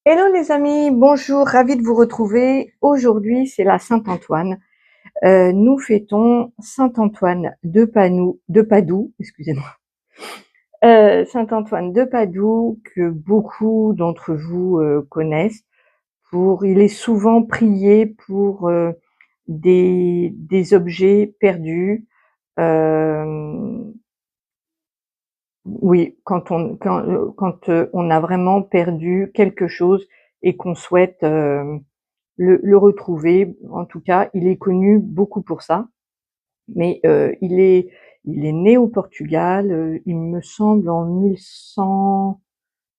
Hello les amis, bonjour, ravi de vous retrouver. Aujourd'hui, c'est la Saint-Antoine. Nous fêtons Saint-Antoine de Padoue, excusez-moi. Saint-Antoine de Padoue que beaucoup d'entre vous connaissent. Il est souvent prié pour des objets perdus. Euh, oui, quand on a vraiment perdu quelque chose et qu'on souhaite le retrouver. En tout cas, il est connu beaucoup pour ça, mais il est né au Portugal, il me semble en 1100,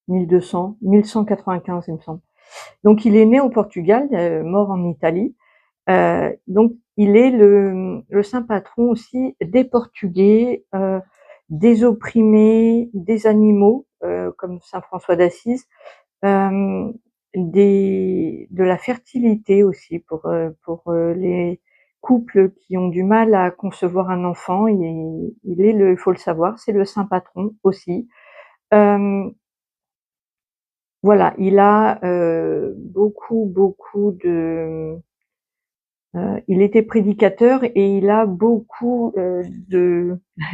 1200, 1195, il me semble. Donc il est né au Portugal, mort en Italie. Donc il est le saint patron aussi des Portugais, des opprimés, des animaux, comme saint François d'Assise, euh, de la fertilité aussi pour les couples qui ont du mal à concevoir un enfant. Il faut le savoir, c'est le saint patron aussi. Euh, voilà, il a beaucoup de. Il était prédicateur et il a beaucoup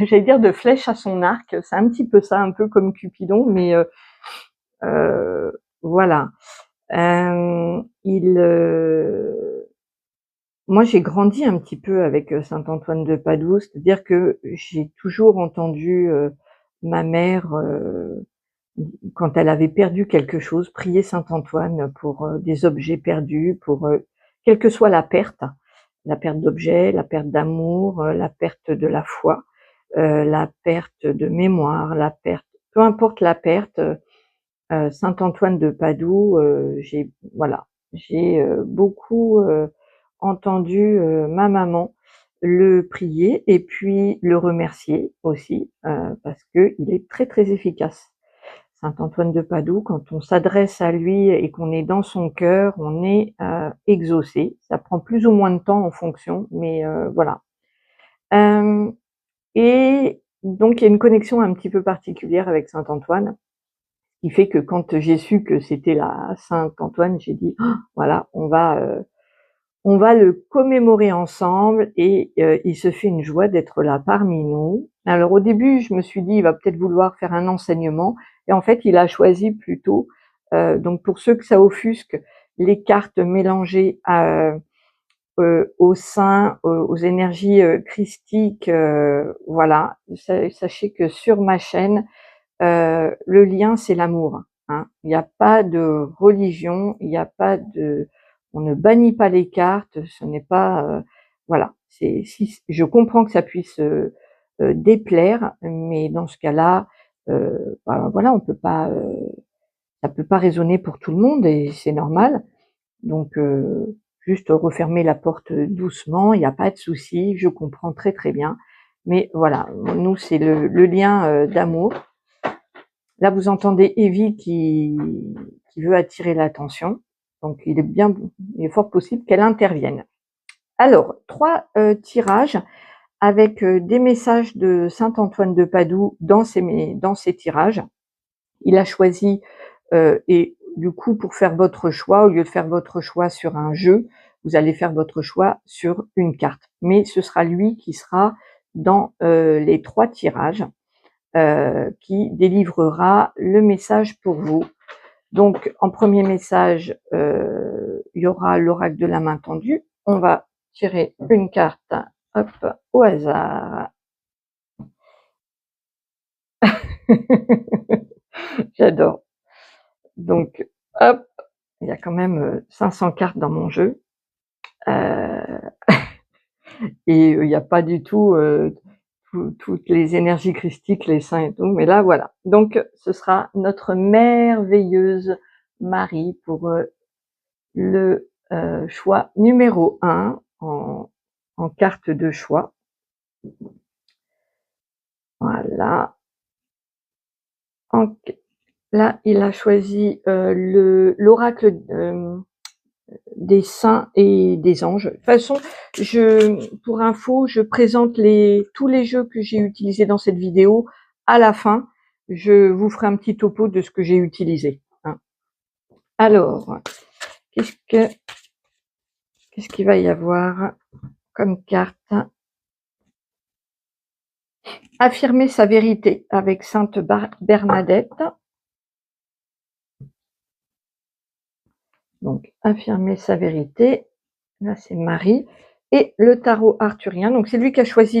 j'allais dire de flèches à son arc. C'est un petit peu ça, un peu comme Cupidon, mais euh, voilà. Euh, il, euh, Moi, j'ai grandi un petit peu avec saint Antoine de Padoue, c'est-à-dire que j'ai toujours entendu ma mère, quand elle avait perdu quelque chose, prier saint Antoine pour des objets perdus, pour quelle que soit la perte d'objets, la perte d'amour, la perte de la foi, la perte de mémoire, la perte, peu importe la perte. Saint Antoine de Padoue, j'ai beaucoup entendu ma maman le prier et puis le remercier aussi, parce que il est très très efficace. Saint Antoine de Padoue, quand on s'adresse à lui et qu'on est dans son cœur, on est exaucé. Ça prend plus ou moins de temps en fonction, mais voilà. Euh, et donc il y a une connexion un petit peu particulière avec Saint Antoine, qui fait que quand j'ai su que c'était la Saint-Antoine, j'ai dit oh, voilà, on va le commémorer ensemble et il se fait une joie d'être là parmi nous. Alors au début, je me suis dit il va peut-être vouloir faire un enseignement et en fait, il a choisi plutôt donc pour ceux que ça offusque les cartes mélangées aux saints, aux énergies christiques, voilà. Sachez que sur ma chaîne, le lien, c'est l'amour. Hein. Il n'y a pas de religion, il n'y a pas de, on ne bannit pas les cartes. Ce n'est pas, voilà. Si je comprends que ça puisse déplaire, mais dans ce cas-là, voilà, ça peut pas résonner pour tout le monde et c'est normal. Donc juste refermer la porte doucement, il n'y a pas de souci, je comprends très très bien. Mais voilà, nous c'est le lien d'amour. Là, vous entendez Evie qui veut attirer l'attention. Donc, il est fort possible qu'elle intervienne. Alors, 3 tirages avec des messages de saint Antoine de Padoue dans ces tirages. Il a choisi, et du coup, pour faire votre choix, au lieu de faire votre choix sur un jeu, vous allez faire votre choix sur une carte. Mais ce sera lui qui sera dans les 3 tirages. Qui délivrera le message pour vous. Donc, en premier message, il y aura l'oracle de la main tendue. On va tirer une carte, hop, au hasard. J'adore. Donc, hop, il y a quand même 500 cartes dans mon jeu. Et il n'y a pas du tout toutes les énergies christiques, les saints et tout. Mais là, voilà. Donc, ce sera notre merveilleuse Marie pour le choix numéro 1 en carte de choix. Voilà. Là, il a choisi l'oracle des saints et des anges. De toute façon, pour info, je présente tous les jeux que j'ai utilisés dans cette vidéo. À la fin, je vous ferai un petit topo de ce que j'ai utilisé. Hein. Alors, qu'est-ce qu'il va y avoir comme carte? Affirmer sa vérité avec Sainte Bernadette. Donc, affirmer sa vérité. Là, c'est Marie. Et le tarot arthurien. Donc, c'est lui qui a choisi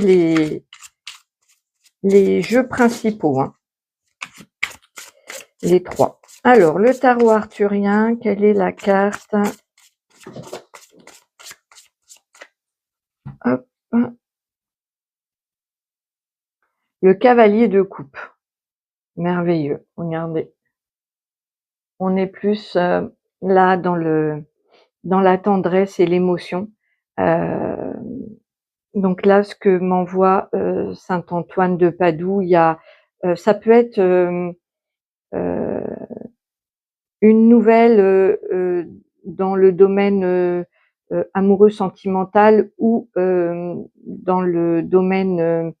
les jeux principaux. Hein. Les 3. Alors, le tarot arthurien, quelle est la carte? Hop. Le cavalier de coupe. Merveilleux. Regardez. On est plus là dans la tendresse et l'émotion. Donc là, ce que m'envoie saint Antoine de Padoue, il y a, ça peut être une nouvelle dans le domaine amoureux sentimental ou dans le domaine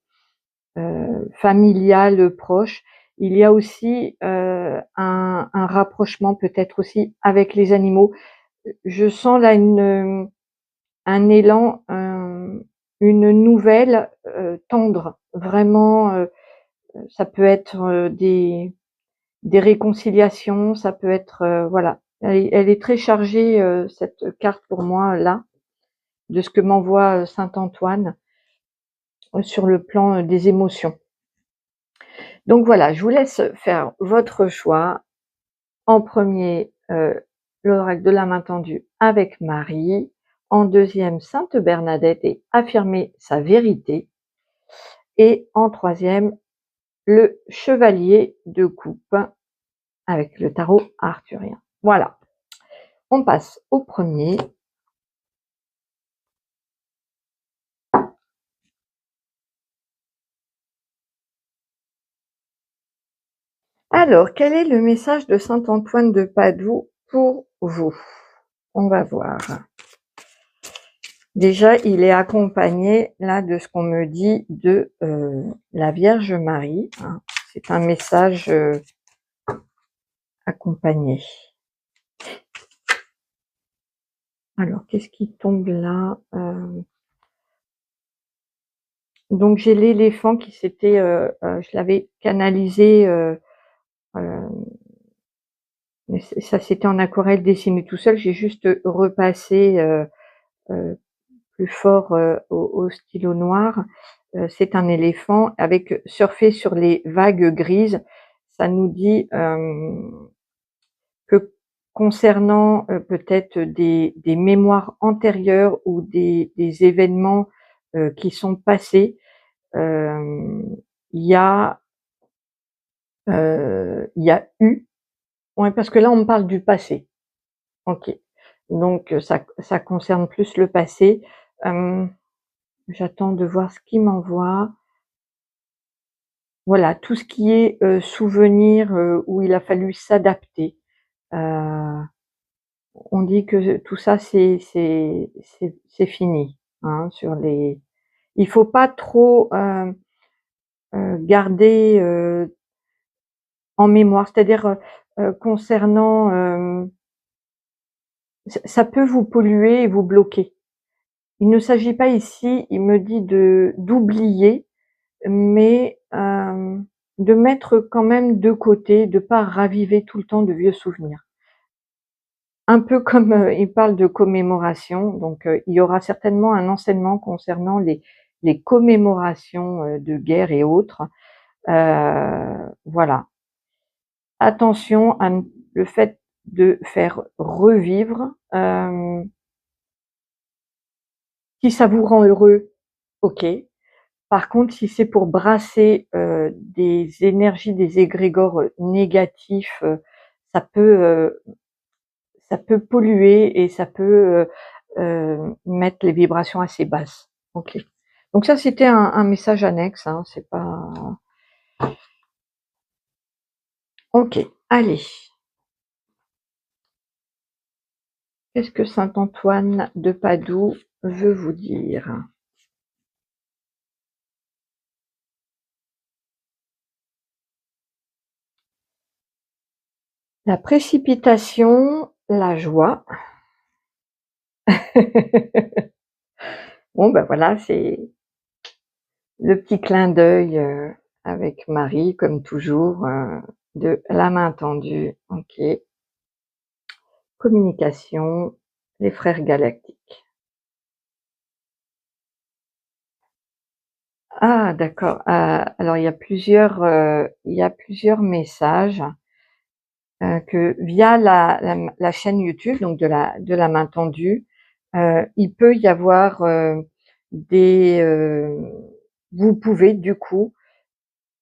familial proche. Il y a aussi un rapprochement peut-être aussi avec les animaux. Je sens là un élan, une nouvelle tendre, vraiment. Ça peut être des réconciliations, ça peut être voilà. Elle est très chargée cette carte pour moi là, de ce que m'envoie saint Antoine sur le plan des émotions. Donc voilà, je vous laisse faire votre choix. En premier, l'oracle de la main tendue avec Marie. En deuxième, Sainte Bernadette et affirmer sa vérité. Et en troisième, le chevalier de coupe avec le tarot arthurien. Voilà, on passe au premier. Alors, quel est le message de saint Antoine de Padoue pour vous? On va voir. Déjà, il est accompagné, là, de ce qu'on me dit de la Vierge Marie. Hein. C'est un message accompagné. Alors, qu'est-ce qui tombe là? Donc, j'ai l'éléphant qui s'était... je l'avais canalisé... mais ça, c'était en aquarelle dessiné tout seul. J'ai juste repassé plus fort au stylo noir. C'est un éléphant avec surfer sur les vagues grises. Ça nous dit que concernant peut-être des mémoires antérieures ou des événements qui sont passés, il y a eu, ouais, parce que là on me parle du passé. Ok, donc ça concerne plus le passé. J'attends de voir ce qu'il m'envoie. Voilà, tout ce qui est souvenir où il a fallu s'adapter. On dit que tout ça c'est fini. Hein, sur les... Il faut pas trop garder en mémoire, c'est-à-dire concernant... ça peut vous polluer et vous bloquer. Il ne s'agit pas ici, il me dit d'oublier, mais de mettre quand même de côté, de pas raviver tout le temps de vieux souvenirs. Un peu comme il parle de commémoration, donc il y aura certainement un enseignement concernant les commémorations de guerre et autres. Voilà. Attention à le fait de faire revivre. Si ça vous rend heureux, ok. Par contre, si c'est pour brasser des énergies, des égrégores négatifs, ça peut polluer et ça peut mettre les vibrations assez basses. Ok. Donc ça, c'était un message annexe. Hein, c'est pas. Ok. Allez. Qu'est-ce que saint Antoine de Padoue veut vous dire? La précipitation la joie. Bon, ben voilà, c'est le petit clin d'œil avec Marie, comme toujours, de la main tendue. Ok. Communication, les frères galactiques. Ah d'accord, alors il y a plusieurs messages, que via la chaîne YouTube, donc de la main tendue, il peut y avoir, des, vous pouvez du coup,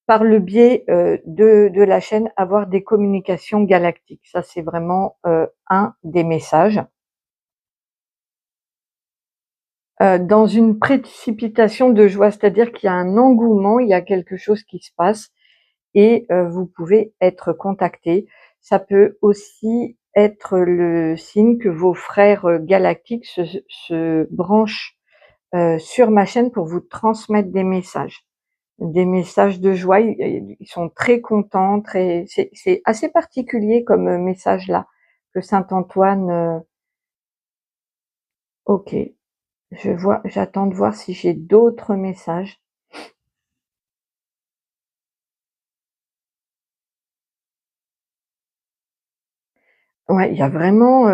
par le biais, de la chaîne, avoir des communications galactiques. Ça, c'est vraiment, un des messages. Dans une précipitation de joie, c'est-à-dire qu'il y a un engouement, il y a quelque chose qui se passe et vous pouvez être contacté. Ça peut aussi être le signe que vos frères, galactiques se branchent, sur ma chaîne pour vous transmettre des messages. Des messages de joie, ils sont très contents, très c'est assez particulier comme, message là, que saint Antoine, OK. J'attends de voir si j'ai d'autres messages. Ouais, il y a vraiment,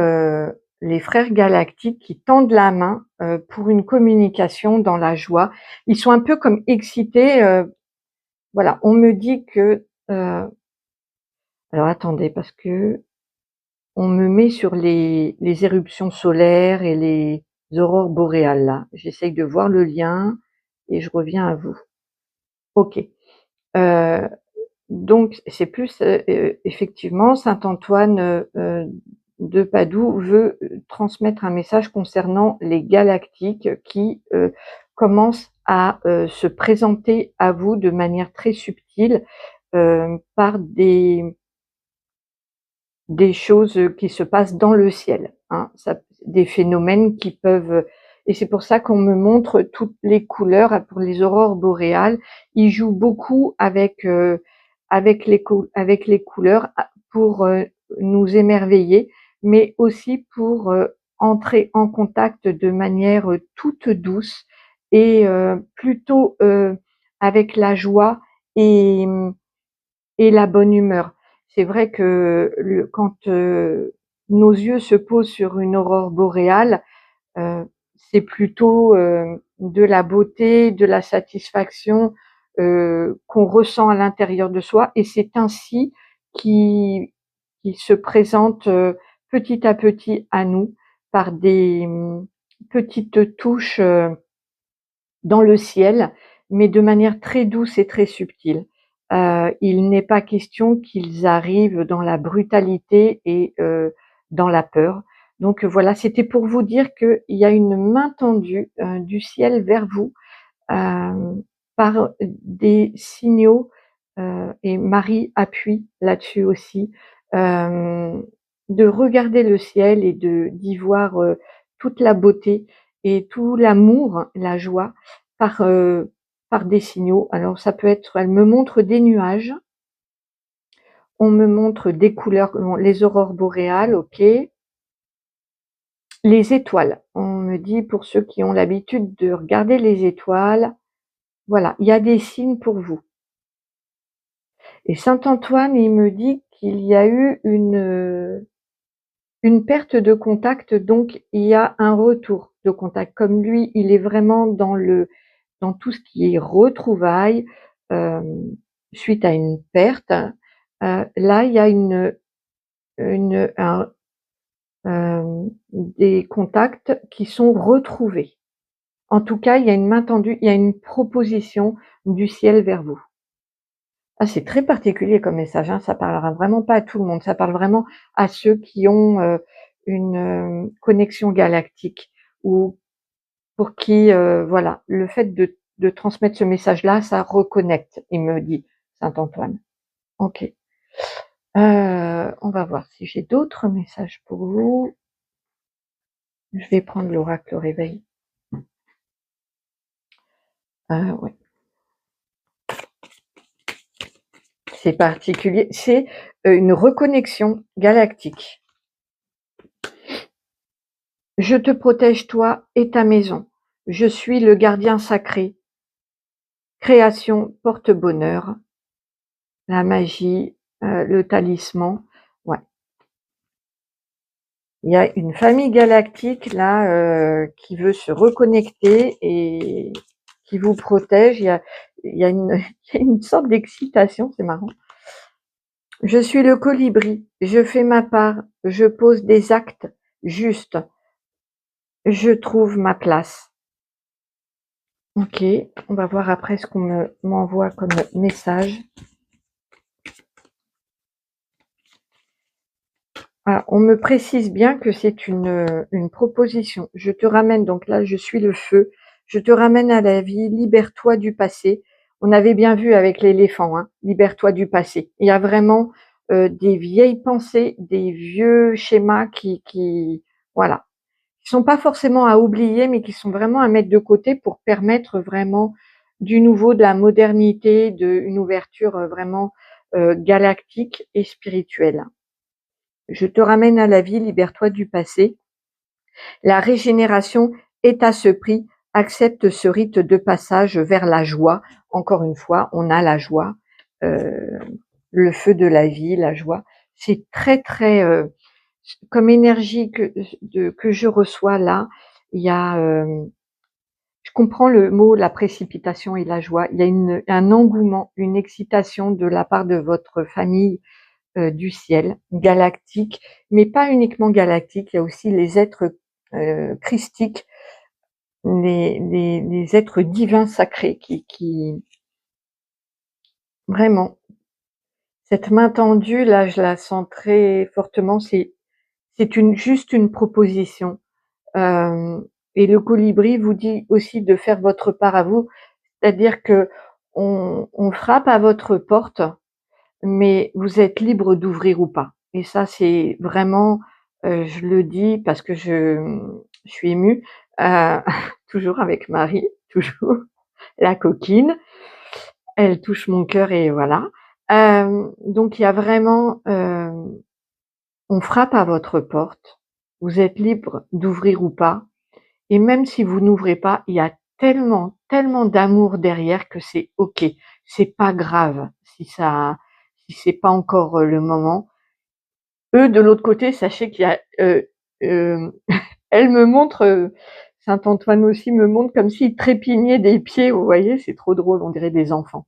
les frères galactiques qui tendent la main, pour une communication dans la joie. Ils sont un peu comme excités, voilà. On me dit que, alors attendez parce que on me met sur les éruptions solaires et les aurores boréales là. J'essaye de voir le lien et je reviens à vous. OK. Heu Donc c'est plus, effectivement saint Antoine, de Padoue veut, transmettre un message concernant les galactiques qui, commencent à, se présenter à vous de manière très subtile, par des choses, qui se passent dans le ciel, hein. Ça des phénomènes qui peuvent, et c'est pour ça qu'on me montre toutes les couleurs, pour les aurores boréales. Ils jouent beaucoup avec les couleurs pour, nous émerveiller, mais aussi pour, entrer en contact de manière, toute douce et plutôt, avec la joie et et la bonne humeur. C'est vrai que quand, nos yeux se posent sur une aurore boréale, c'est plutôt, de la beauté, de la satisfaction, qu'on ressent à l'intérieur de soi et c'est ainsi qui qui se présente, petit à petit à nous par des, petites touches, dans le ciel, mais de manière très douce et très subtile. Il n'est pas question qu'ils arrivent dans la brutalité et dans la peur. Donc voilà, c'était pour vous dire qu'il y a une main tendue, du ciel vers vous, par des signaux, et Marie appuie là-dessus aussi, hem, de regarder le ciel et d'y voir, toute la beauté et tout l'amour, la joie par, par des signaux. Alors ça peut être, elle me montre des nuages, on me montre des couleurs, bon, les aurores boréales, OK. Les étoiles, on me dit pour ceux qui ont l'habitude de regarder les étoiles, voilà, il y a des signes pour vous. Et saint Antoine, il me dit qu'il y a eu une perte de contact, donc il y a un retour de contact. Comme lui, il est vraiment dans tout ce qui est retrouvailles, suite à une perte, là, il y a une un, des contacts qui sont retrouvés. En tout cas, il y a une main tendue, il y a une proposition du ciel vers vous. Ah, c'est très particulier comme message, hein, ça parlera vraiment pas à tout le monde, ça parle vraiment à ceux qui ont, une, connexion galactique ou pour qui, voilà, le fait de transmettre ce message-là, ça reconnecte, il me dit saint Antoine. OK. On va voir si j'ai d'autres messages pour vous. Je vais prendre l'oracle réveil. Ouais, c'est particulier, c'est, une reconnexion galactique. Je te protège toi et ta maison. Je suis le gardien sacré. Création porte bonheur. La magie, le talisman. Ouais. Il y a une famille galactique là qui veut se reconnecter et qui vous protège. Il y a une sorte d'excitation, c'est marrant. Je suis le colibri, je fais ma part, je pose des actes justes, je trouve ma place. Ok, on va voir après ce qu'on m'envoie comme message. Ah, on me précise bien que c'est une proposition. Je te ramène, donc là je suis le feu, je te ramène à la vie, libère-toi du passé. On avait bien vu avec l'éléphant, hein, libère-toi du passé. Il y a vraiment des vieilles pensées, des vieux schémas voilà, qui sont pas forcément à oublier, mais qui sont vraiment à mettre de côté pour permettre vraiment du nouveau, de la modernité, une ouverture vraiment galactique et spirituelle. Je te ramène à la vie, libère-toi du passé. La régénération est à ce prix. Accepte ce rite de passage vers la joie. Encore une fois, on a la joie, euh, le feu de la vie, la joie. C'est très très comme énergie que je reçois là. Il y a, je comprends le mot la précipitation et la joie. Il y a un engouement, une excitation de la part de votre famille du ciel, galactique, mais pas uniquement galactique, il y a aussi les êtres christiques, les êtres divins sacrés qui vraiment, cette main tendue, là, je la sens très fortement, c'est juste une proposition. Euh, et le colibri vous dit aussi de faire votre part à vous, c'est-à-dire que on frappe à votre porte, mais vous êtes libre d'ouvrir ou pas. Et ça, c'est vraiment, je le dis parce que je suis émue, heu, toujours avec Marie, toujours la coquine. Elle touche mon cœur et voilà. Donc il y a vraiment, on frappe à votre porte, vous êtes libre d'ouvrir ou pas et même si vous n'ouvrez pas, il y a tellement, tellement d'amour derrière que c'est OK. C'est pas grave si c'est pas encore, le moment. Eux, de l'autre côté, sachez qu'il y a, elle me montre, Saint Antoine aussi me montre comme s'il trépignait des pieds, vous voyez, c'est trop drôle, on dirait des enfants.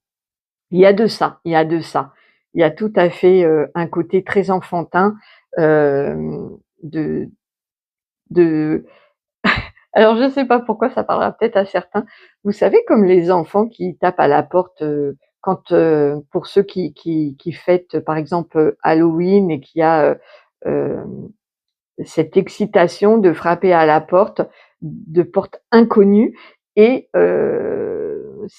Il y a de ça, il y a de ça. Il y a tout à fait un côté très enfantin de, de. Alors je sais pas pourquoi ça parlera peut-être à certains. Vous savez comme les enfants qui tapent à la porte quand pour ceux qui fêtent par exemple Halloween et qui a euh, cette excitation de frapper à la porte, de porte inconnue et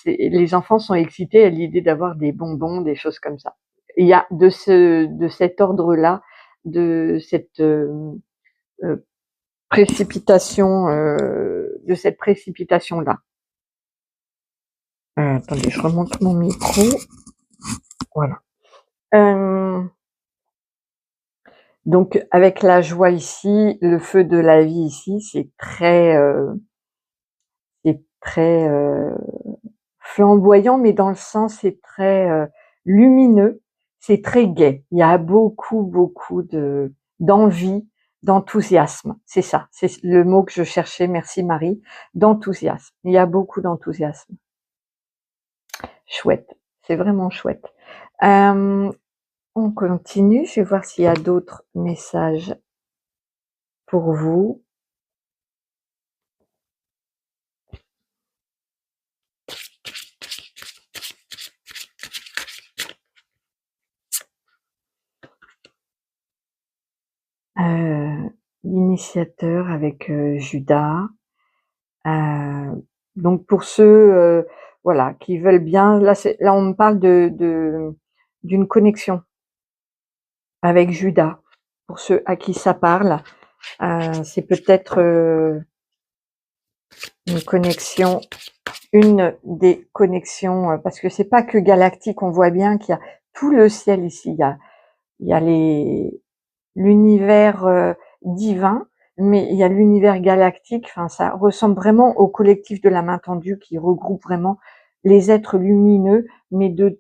les enfants sont excités à l'idée d'avoir des bonbons, des choses comme ça. Il y a de cet ordre-là, de cette précipitation, de cette précipitation-là. Attendez, je remonte mon micro. Voilà. Donc avec la joie ici, le feu de la vie ici, c'est très flamboyant, mais dans le sens c'est très lumineux, c'est très gai. Il y a beaucoup, beaucoup d'envie, d'enthousiasme. C'est ça, c'est le mot que je cherchais. Merci Marie, d'enthousiasme. Il y a beaucoup d'enthousiasme. Chouette, c'est vraiment chouette. On continue. Je vais voir s'il y a d'autres messages pour vous. L'initiateur avec Judas. Donc pour ceux voilà qui veulent bien, là on me parle d'une connexion avec Judas. Pour ceux à qui ça parle, c'est peut-être une connexion, une des connexions, parce que c'est pas que galactique. On voit bien qu'il y a tout le ciel ici. Il y a l'univers divin, mais il y a l'univers galactique, enfin ça ressemble vraiment au collectif de la main tendue qui regroupe vraiment les êtres lumineux, mais de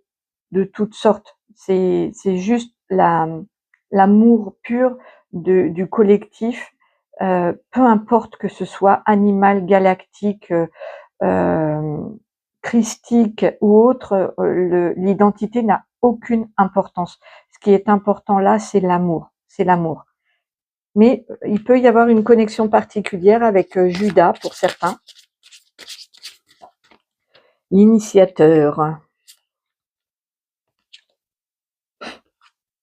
toutes sortes. C'est juste l'amour pur du collectif, peu importe que ce soit animal, galactique, christique ou autre, l'identité n'a aucune importance. Ce qui est important là, c'est l'amour, c'est l'amour. Mais il peut y avoir une connexion particulière avec Judas pour certains. L'initiateur.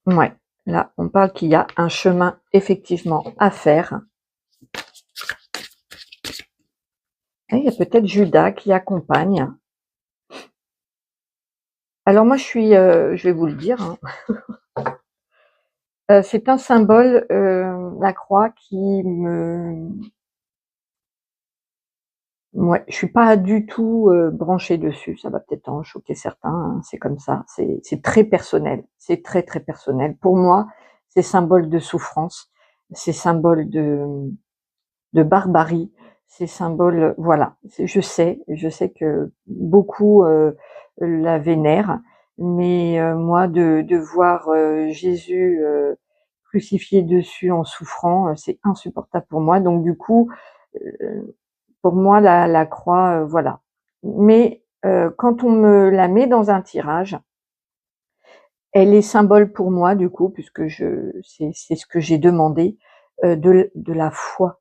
Ouais, là, on parle qu'il y a un chemin effectivement à faire. Et il y a peut-être Judas qui accompagne. Alors moi, je vais vous le dire, hein. C'est un symbole, la croix, qui me... Ouais, je suis pas du tout branchée dessus. Ça va peut-être en choquer certains, hein, c'est comme ça. C'est très personnel. C'est très très personnel. Pour moi, c'est symbole de souffrance. C'est symbole de barbarie. C'est symbole, voilà. Je sais que beaucoup la vénèrent, mais moi, de voir Jésus crucifié dessus en souffrant, c'est insupportable pour moi. Donc du coup, pour moi, la croix, voilà. Mais quand on me la met dans un tirage, elle est symbole pour moi, du coup, puisque c'est ce que j'ai demandé, de la foi,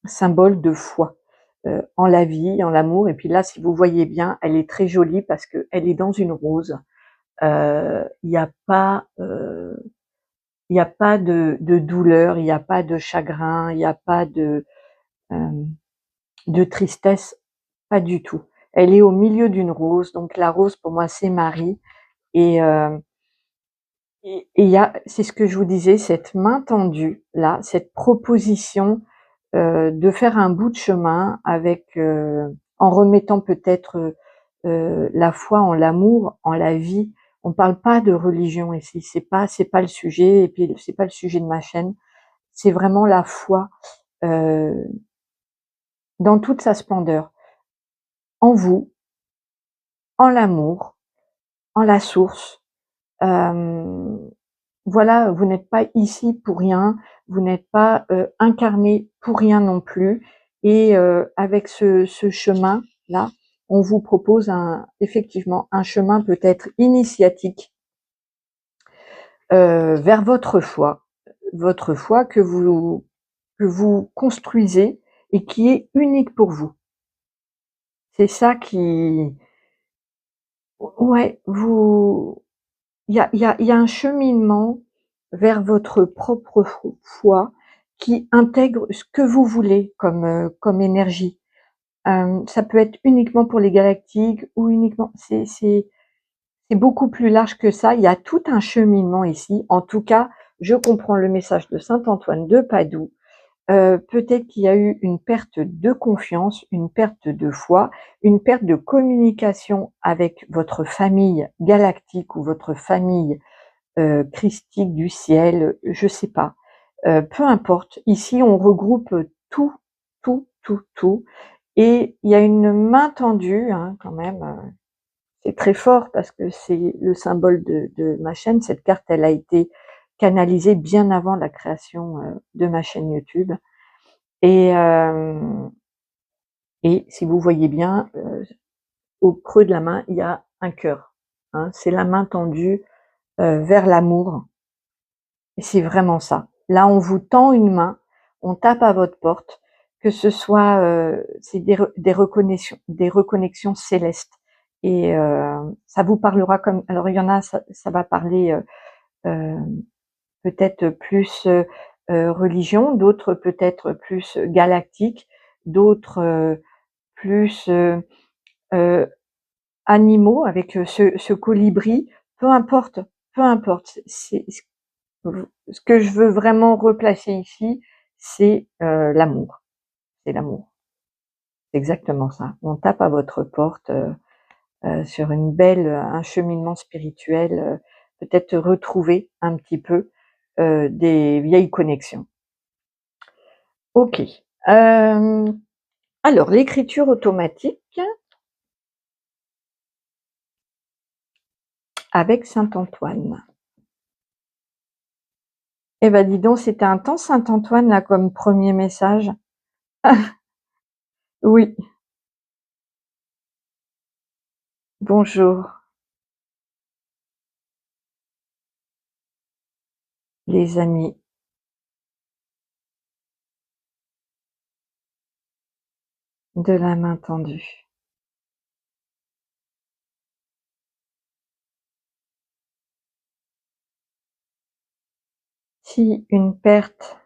symbole de foi en la vie, en l'amour. Et puis là, si vous voyez bien, elle est très jolie parce que elle est dans une rose. Il n'y a pas, il n'y a pas de douleur, il n'y a pas de chagrin, il n'y a pas de tristesse, pas du tout. Elle est au milieu d'une rose, donc la rose pour moi c'est Marie, et il y a, c'est ce que je vous disais, cette main tendue là, cette proposition de faire un bout de chemin avec, en remettant peut-être la foi en l'amour, en la vie. On parle pas de religion ici, c'est pas le sujet, et puis c'est pas le sujet de ma chaîne. C'est vraiment la foi euh, dans toute sa splendeur, en vous, en l'amour, en la source. Euh, voilà, vous n'êtes pas ici pour rien, vous n'êtes pas incarné pour rien non plus. Et avec ce chemin-là, on vous propose effectivement un chemin peut-être initiatique vers votre foi que vous construisez et qui est unique pour vous. C'est ça qui, ouais, il y a un cheminement vers votre propre foi qui intègre ce que vous voulez comme énergie. Ça peut être uniquement pour les galactiques ou uniquement, c'est beaucoup plus large que ça. Il y a tout un cheminement ici. En tout cas, je comprends le message de saint Antoine de Padoue. Peut-être qu'il y a eu une perte de confiance, une perte de foi, une perte de communication avec votre famille galactique ou votre famille christique du ciel, je sais pas. Peu importe. Ici, on regroupe tout, tout, tout, tout. Et il y a une main tendue, hein, quand même. C'est très fort parce que c'est le symbole de ma chaîne. Cette carte, elle a été canalisée bien avant la création de ma chaîne YouTube. Et, euh, et si vous voyez bien, au creux de la main, il y a un cœur. Hein, c'est la main tendue vers l'amour. Et c'est vraiment ça. Là, on vous tend une main, on tape à votre porte, que ce soit, c'est des reconnexions célestes. Et ça vous parlera comme, alors il y en a, ça va parler euh, peut-être plus religion, d'autres peut-être plus galactique, d'autres plus euh, animaux avec ce colibri. Peu importe, peu importe. Ce que je veux vraiment replacer ici, c'est l'amour. C'est l'amour. C'est exactement ça. On tape à votre porte sur un cheminement spirituel, peut-être retrouver un petit peu des vieilles connexions. OK. Alors l'écriture automatique avec saint Antoine. Eh ben dis donc, c'était un temps saint Antoine là comme premier message. Oui, bonjour les amis de la main tendue. Si une perte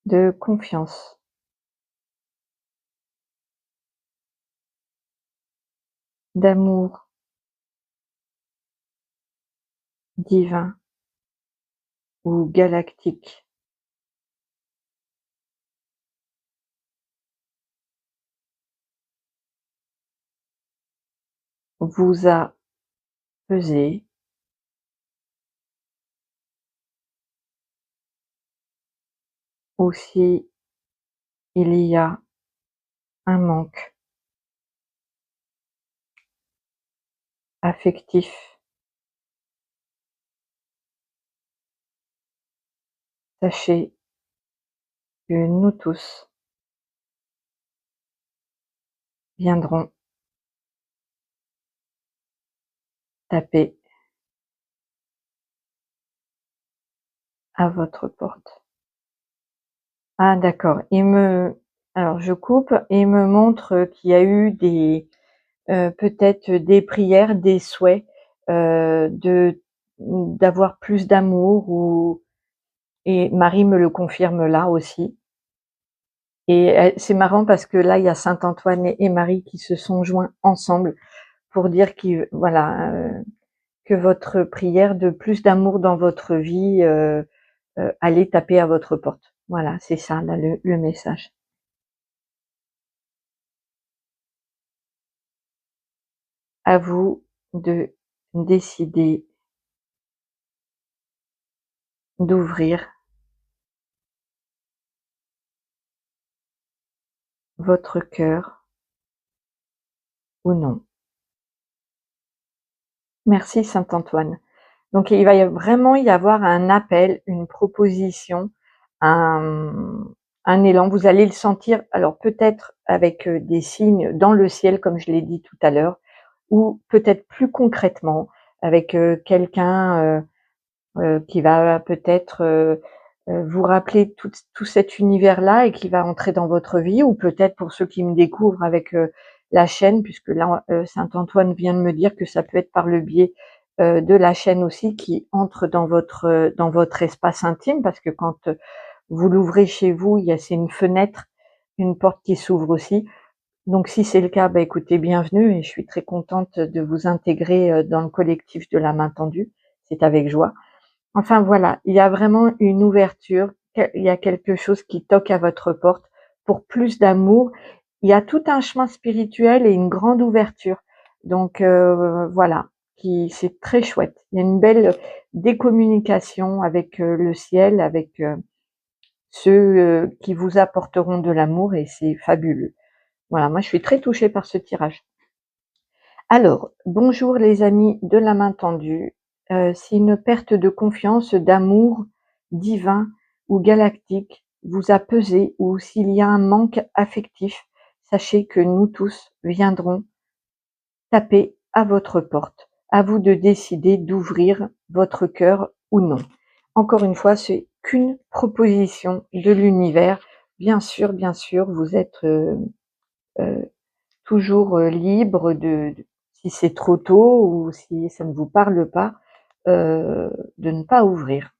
de confiance, d'amour divin ou galactique vous a pesé, ou si il y a un manque affectif, sachez que nous tous viendrons taper à votre porte. Ah d'accord, alors je coupe, il me montre qu'il y a eu peut-être des prières, des souhaits, d'avoir plus d'amour et Marie me le confirme là aussi. Et c'est marrant parce que là, il y a saint Antoine et Marie qui se sont joints ensemble pour dire voilà, que votre prière de plus d'amour dans votre vie allait taper à votre porte. Voilà, c'est ça là le message. À vous de décider d'ouvrir votre cœur ou non. Merci saint Antoine. Donc il va vraiment y avoir un appel, une proposition, un, un élan. Vous allez le sentir, alors peut-être avec des signes dans le ciel, comme je l'ai dit tout à l'heure, ou peut-être plus concrètement avec quelqu'un qui va peut-être vous rappeler tout cet univers-là et qui va entrer dans votre vie, ou peut-être pour ceux qui me découvrent avec la chaîne, puisque là, saint Antoine vient de me dire que ça peut être par le biais de la chaîne aussi qui entre dans votre espace intime, parce que quand vous l'ouvrez chez vous, c'est une fenêtre, une porte qui s'ouvre aussi. Donc si c'est le cas, bah, écoutez, bienvenue et je suis très contente de vous intégrer dans le collectif de la main tendue. C'est avec joie. Enfin voilà, il y a vraiment une ouverture, il y a quelque chose qui toque à votre porte pour plus d'amour. Il y a tout un chemin spirituel et une grande ouverture. Donc voilà, c'est très chouette. Il y a une belle décommunication avec le ciel, avec ceux qui vous apporteront de l'amour et c'est fabuleux. Voilà, moi je suis très touchée par ce tirage. Alors, bonjour les amis de la main tendue. Si une perte de confiance, d'amour divin ou galactique vous a pesé, ou s'il y a un manque affectif, sachez que nous tous viendrons taper à votre porte. À vous de décider d'ouvrir votre cœur ou non. Encore une fois, c'est qu'une proposition de l'univers. Bien sûr, vous êtes euh, toujours libre si c'est trop tôt ou si ça ne vous parle pas, de ne pas ouvrir.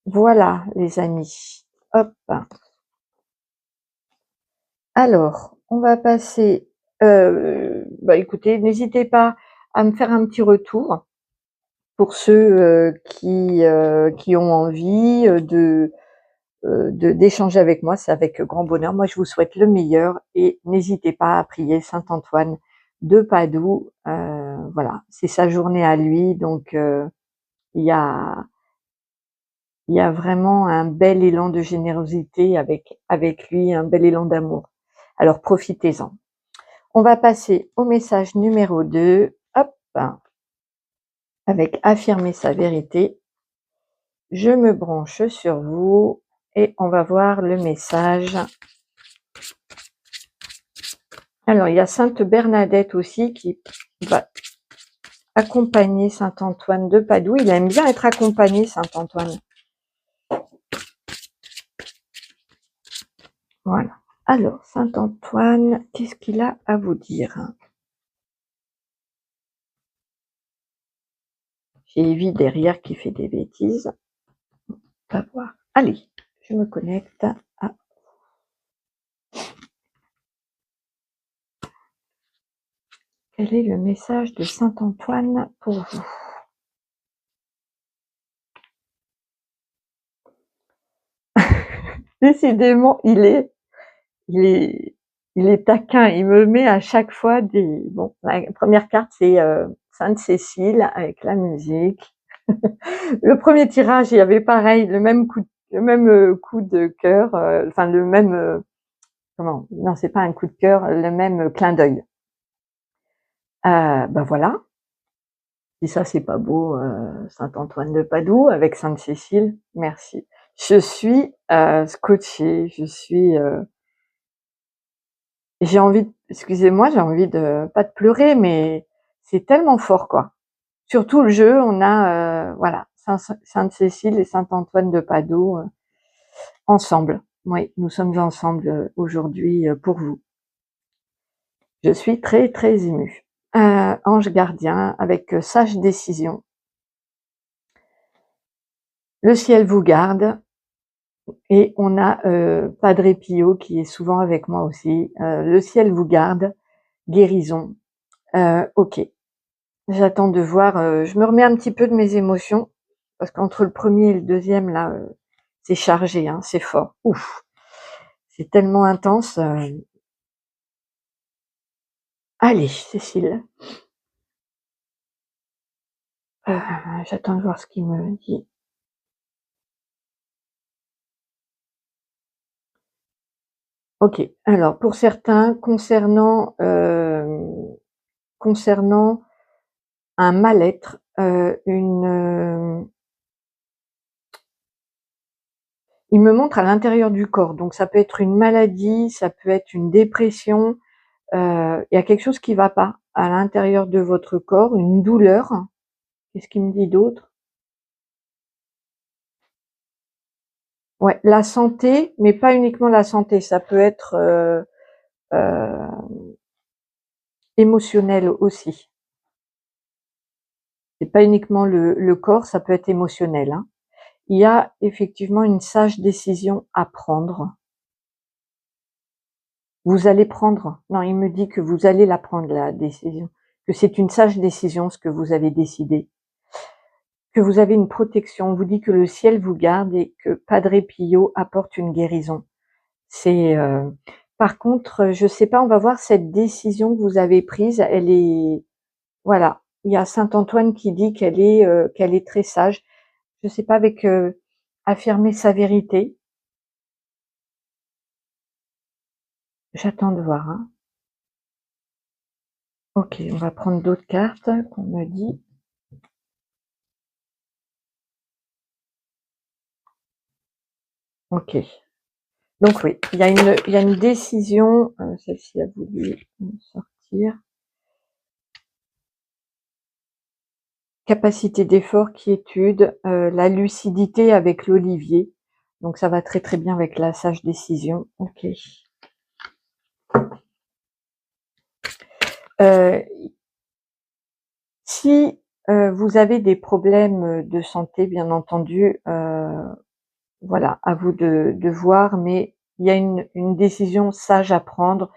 Voilà les amis. Hop. Alors, on va passer, bah écoutez, n'hésitez pas à me faire un petit retour pour ceux qui ont envie d'échanger avec moi, c'est avec grand bonheur. Moi, je vous souhaite le meilleur et n'hésitez pas à prier saint Antoine de Padoue. Voilà, c'est sa journée à lui, donc il y a Il y a vraiment un bel élan de générosité avec lui, un bel élan d'amour. Alors profitez-en. On va passer au message numéro 2. Hop, avec affirmer sa vérité. Je me branche sur vous et on va voir le message. Alors, il y a Sainte Bernadette aussi qui va accompagner Saint Antoine de Padoue. Il aime bien être accompagné, Saint Antoine. Voilà. Alors, Saint Antoine, qu'est-ce qu'il a à vous dire? J'ai Evie derrière qui fait des bêtises. On va voir. Allez, je me connecte à... Quel est le message de Saint Antoine pour vous? Décidément, il est taquin. Il me met à chaque fois des... Bon, la première carte, c'est Sainte Cécile avec la musique. Le premier tirage, il y avait pareil, le même coup de cœur, enfin le même... comment? Non, c'est pas un coup de cœur, le même clin d'œil. Ben voilà. Si ça, c'est pas beau, Saint Antoine de Padoue avec Sainte Cécile, merci. Je suis scotchée, je suis... j'ai envie, excusez-moi, j'ai envie de, pas de pleurer, mais c'est tellement fort, quoi. Sur tout le jeu, on a, voilà, Sainte Cécile et Saint Antoine de Padoue ensemble. Oui, nous sommes ensemble aujourd'hui pour vous. Je suis très, très émue. Ange gardien avec sage décision. Le ciel vous garde. Et on a Padre Pio qui est souvent avec moi aussi. Le ciel vous garde. Guérison. Ok. J'attends de voir. Je me remets un petit peu de mes émotions parce qu'entre le premier et le deuxième là, c'est chargé, hein, c'est fort. Ouf. C'est tellement intense. Allez, Cécile. J'attends de voir ce qu'il me dit. Ok. Alors pour certains, concernant un mal-être, il me montre à l'intérieur du corps. Donc ça peut être une maladie, ça peut être une dépression. Il y a quelque chose qui va pas à l'intérieur de votre corps, une douleur. Qu'est-ce qu'il me dit d'autre? Ouais, la santé, mais pas uniquement la santé. Ça peut être euh, émotionnel aussi. C'est pas uniquement le corps, ça peut être émotionnel. Hein. Il y a effectivement une sage décision à prendre. Vous allez prendre, non, il me dit que vous allez la prendre, la décision, que c'est une sage décision ce que vous avez décidé, que vous avez une protection. On vous dit que le ciel vous garde et que Padre Pio apporte une guérison. C'est, par contre, je sais pas, on va voir cette décision que vous avez prise, elle est, voilà, il y a Saint Antoine qui dit qu'elle est très sage. Je sais pas, avec affirmer sa vérité. J'attends de voir. Hein. Ok, on va prendre d'autres cartes qu'on me dit. Ok. Donc oui, il y a une décision. Celle-ci a voulu sortir. Capacité d'effort, quiétude, la lucidité avec l'olivier. Donc ça va très très bien avec la sage décision. Ok. Si vous avez des problèmes de santé, bien entendu, voilà, à vous de voir, mais il y a une décision sage à prendre.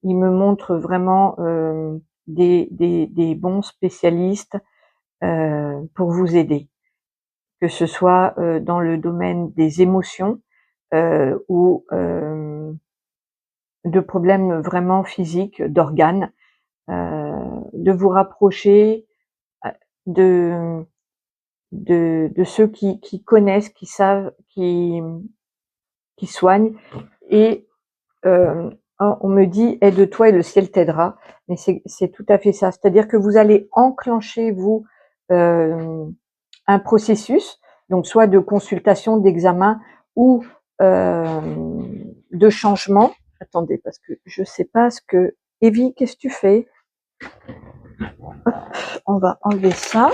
Il me montre vraiment des bons spécialistes pour vous aider, que ce soit dans le domaine des émotions ou de problèmes vraiment physiques, d'organes, de vous rapprocher, de de ceux qui connaissent, qui savent, qui soignent. Et on me dit: «Aide-toi et le ciel t'aidera», mais c'est tout à fait ça. C'est-à-dire que vous allez enclencher, vous, un processus, donc soit de consultation, d'examen ou de changement. Attendez, parce que je sais pas ce que... Evie, qu'est-ce que tu fais? Hop, on va enlever ça.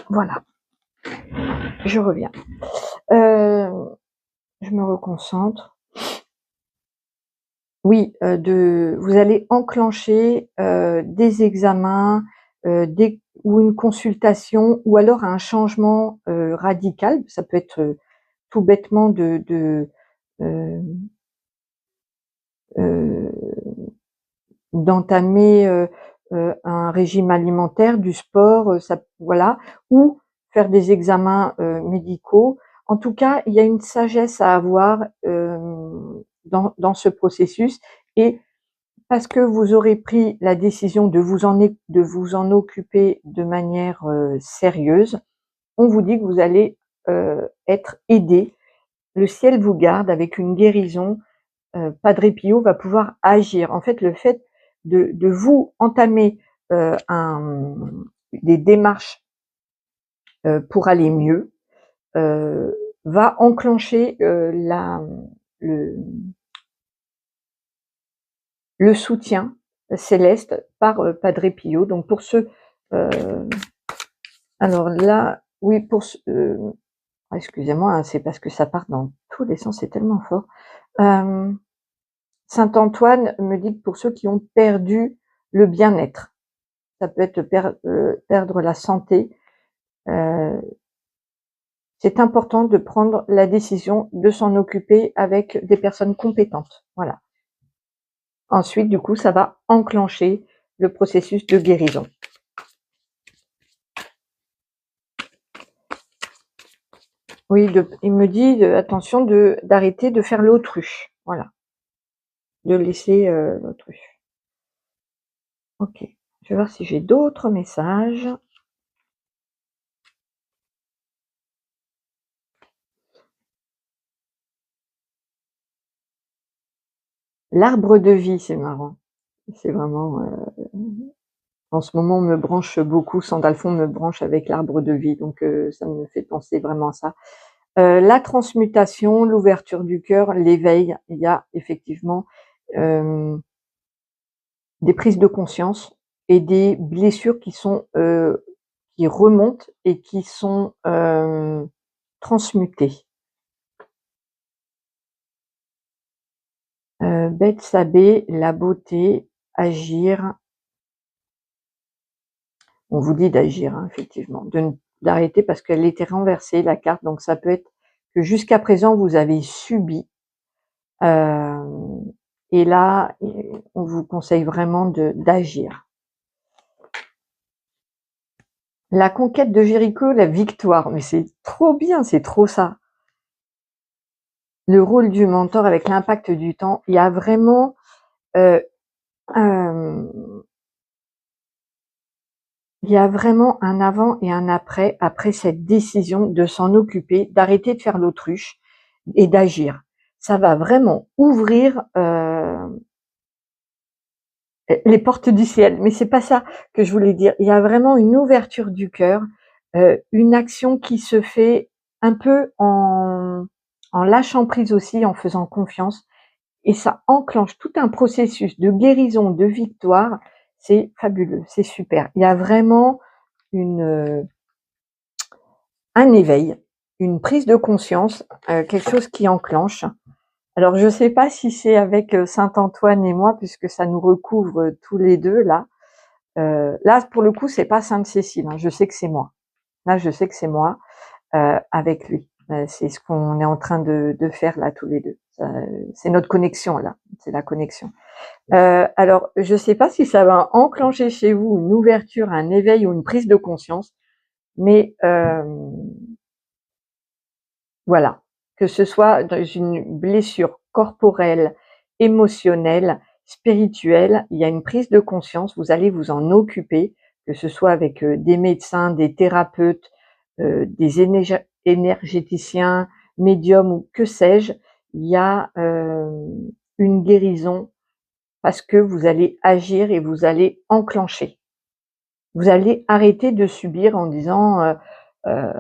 Voilà, je reviens. Je me reconcentre. Oui, vous allez enclencher des examens, ou une consultation, ou alors un changement radical. Ça peut être tout bêtement euh, euh, d'entamer un régime alimentaire, du sport, voilà, ou faire des examens médicaux. En tout cas, il y a une sagesse à avoir dans ce processus, et parce que vous aurez pris la décision de vous en occuper de manière sérieuse, on vous dit que vous allez être aidé. Le ciel vous garde avec une guérison. Padre Pio va pouvoir agir. En fait, le fait de vous entamer des démarches pour aller mieux va enclencher le, le soutien céleste par Padre Pio. Donc pour ceux, alors là, oui, excusez-moi, hein, c'est parce que ça part dans tous les sens, c'est tellement fort. Saint Antoine me dit que pour ceux qui ont perdu le bien-être, ça peut être perdre la santé, c'est important de prendre la décision de s'en occuper avec des personnes compétentes. Voilà. Ensuite, du coup, ça va enclencher le processus de guérison. Oui, il me dit attention d'arrêter de faire l'autruche. Voilà. De laisser l'autruche. Ok. Je vais voir si j'ai d'autres messages. L'arbre de vie, c'est marrant. C'est vraiment... en ce moment, on me branche beaucoup, Sandalphon me branche avec l'arbre de vie, donc ça me fait penser vraiment à ça. La transmutation, l'ouverture du cœur, l'éveil, il y a effectivement des prises de conscience et des blessures qui remontent et qui sont transmutées. Beth Sabé, la beauté, agir. On vous dit d'agir, hein, effectivement, d'arrêter parce qu'elle était renversée, la carte, donc ça peut être que jusqu'à présent vous avez subi, et là on vous conseille vraiment d'agir. La conquête de Jéricho, la victoire, mais c'est trop bien, c'est trop ça. Le rôle du mentor avec l'impact du temps, il y a vraiment un avant et un après cette décision de s'en occuper, d'arrêter de faire l'autruche et d'agir. Ça va vraiment ouvrir les portes du ciel. Mais c'est pas ça que je voulais dire. Il y a vraiment une ouverture du cœur, une action qui se fait un peu en lâchant prise aussi, en faisant confiance. Et ça enclenche tout un processus de guérison, de victoire. C'est fabuleux, c'est super. Il y a vraiment un éveil, une prise de conscience, quelque chose qui enclenche. Alors, je ne sais pas si c'est avec Saint-Antoine et moi, puisque ça nous recouvre tous les deux, là. Là, pour le coup, c'est pas Sainte-Cécile, hein. Je sais que c'est moi. Là, je sais que c'est moi avec lui. C'est ce qu'on est en train de faire là, tous les deux. C'est notre connexion, là. C'est la connexion. Alors, je ne sais pas si ça va enclencher chez vous une ouverture, un éveil ou une prise de conscience, mais voilà. Que ce soit dans une blessure corporelle, émotionnelle, spirituelle, il y a une prise de conscience, vous allez vous en occuper que ce soit avec des médecins, des thérapeutes, des énergéticiens, médiums ou que sais-je, il y a une guérison parce que vous allez agir et vous allez enclencher. Vous allez arrêter de subir en disant heu,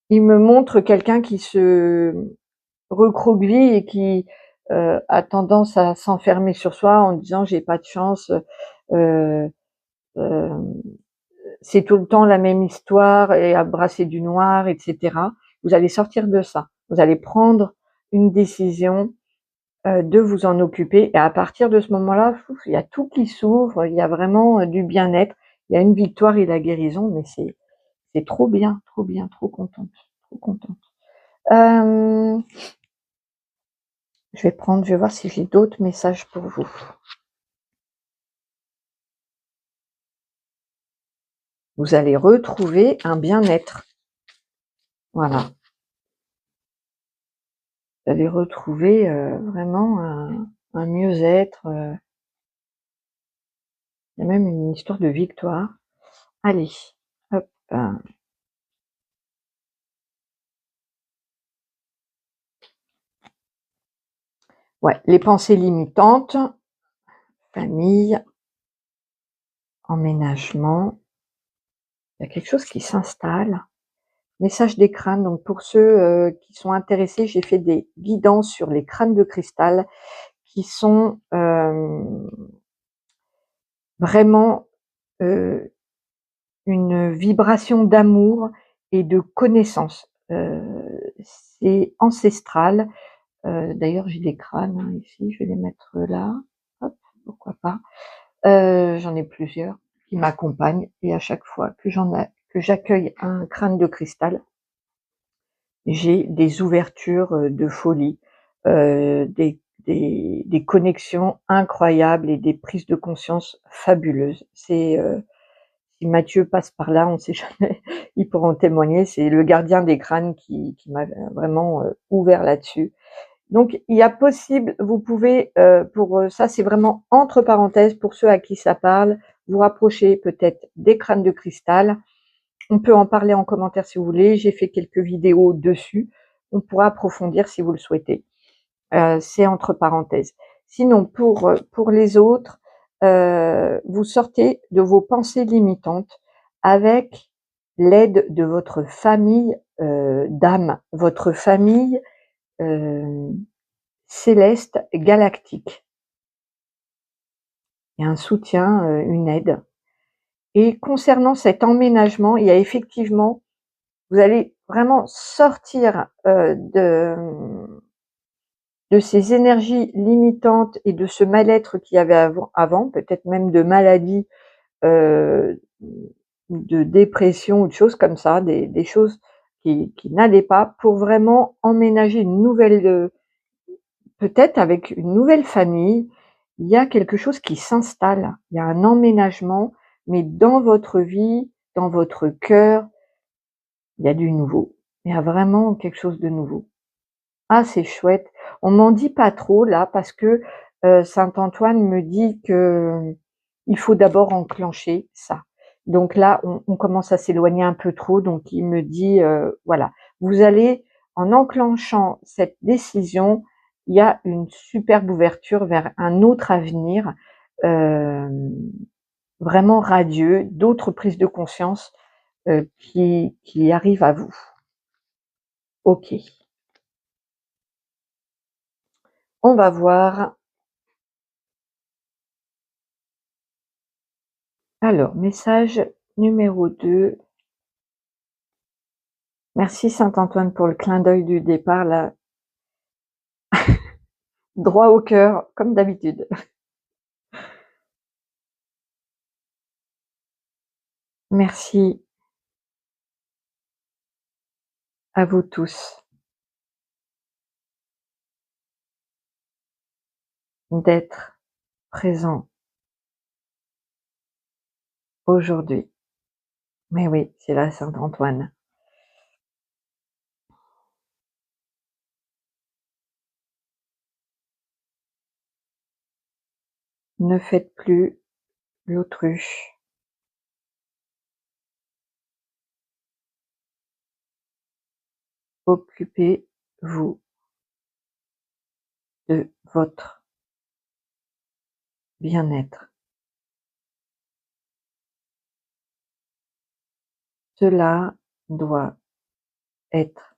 il me montre quelqu'un qui se recroqueville et qui a tendance à s'enfermer sur soi en disant: «J'ai pas de chance, heu, hem, c'est tout le temps la même histoire et à brasser du noir» et cetera. Vous allez sortir de ça. Vous allez prendre une décision, de vous en occuper et à partir de ce moment-là, fouf, il y a tout qui s'ouvre, il y a vraiment, du bien-être, il y a une victoire et la guérison, mais c'est trop bien, trop contente, trop contente. Hem, je vais voir si j'ai d'autres messages pour vous. Vous allez retrouver un bien-être. Voilà. Vous allez retrouver, vraiment un mieux-être, il y a même une histoire de victoire. Allez, hop, ouais, les pensées limitantes, famille, emménagement, il y a quelque chose qui s'installe. Message des crânes, donc pour ceux, qui sont intéressés, j'ai fait des guidances sur les crânes de cristal qui sont, vraiment, heu, une vibration d'amour et de connaissance. C'est ancestral. D'ailleurs, j'ai des crânes, hein, ici, je vais les mettre là. Hop, pourquoi pas. J'en ai plusieurs qui m'accompagnent et à chaque fois que j'accueille un crâne de cristal, j'ai des ouvertures, de folie, des connexions incroyables et des prises de conscience fabuleuses. Si Mathieu passe par là, on ne sait jamais, il pourra en témoigner, c'est le gardien des crânes qui m'a vraiment, ouvert là-dessus. Donc il y a possible vous pouvez, pour, ça c'est vraiment entre parenthèses pour ceux à qui ça parle, vous rapprocher peut-être des crânes de cristal. On peut en parler en commentaire si vous voulez, j'ai fait quelques vidéos dessus. On pourra approfondir si vous le souhaitez. C'est entre parenthèses. Sinon pour les autres, vous sortez de vos pensées limitantes avec l'aide de votre famille, d'âme, votre famille, heu, céleste, galactique. Il y a un soutien, une aide et concernant cet emménagement, il y a effectivement vous allez vraiment sortir, de ces énergies limitantes et de ce mal-être qu'il y avait avant, peut-être même de maladies, heu, de dépression ou de choses comme ça, des choses qui n'allaient pas, pour vraiment emménager une nouvelle, peut-être avec une nouvelle famille. Il y a quelque chose qui s'installe. Il y a un emménagement, mais dans votre vie, dans votre cœur, il y a du nouveau. Il y a vraiment quelque chose de nouveau. Ah, c'est chouette. On m'en dit pas trop là parce que, saint Antoine me dit que il faut d'abord enclencher ça. Donc là, on commence à s'éloigner un peu trop, donc il me dit, voilà: «Vous allez en enclenchant cette décision, il y a une superbe ouverture vers un autre avenir, hem, vraiment radieux, d'autres prises de conscience, qui arrivent à vous». OK, on va voir. Alors, message numéro 2. Merci saint Antoine pour le clin d'œil du départ là, droit au cœur comme d'habitude. Merci à vous tous d'être présents aujourd'hui. Mais oui, c'est la saint Antoine. Ne faites plus l'autruche. Occupez-vous de votre bien-être. Cela doit être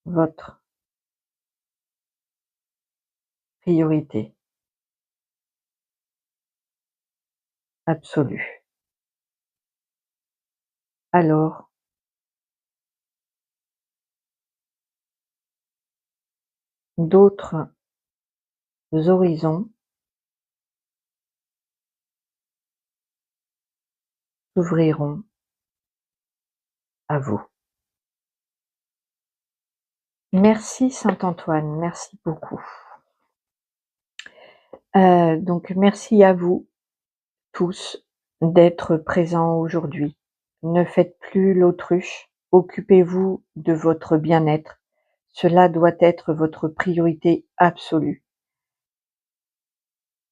votre priorité absolue. Alors, d'autres horizons s'ouvriront à vous. Merci Saint-Antoine, merci beaucoup. Donc merci à vous tous d'être présents aujourd'hui. Ne faites plus l'autruche, occupez-vous de votre bien-être. Cela doit être votre priorité absolue.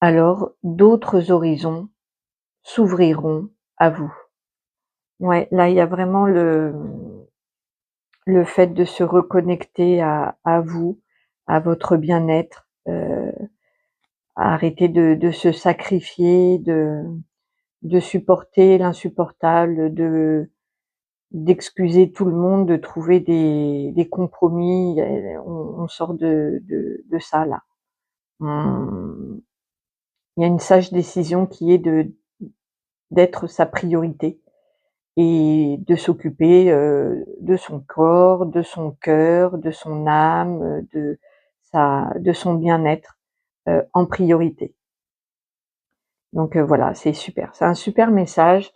Alors d'autres horizons s'ouvriront à vous. Ouais, là il y a vraiment le fait de se reconnecter à vous, à votre bien-être, arrêter de se sacrifier, de supporter l'insupportable, d'excuser tout le monde, de trouver des compromis. On sort de ça là. Il y a une sage décision qui est d'être sa priorité et de s'occuper de son corps, de son cœur, de son âme, de son bien-être en priorité. Donc voilà, c'est super. C'est un super message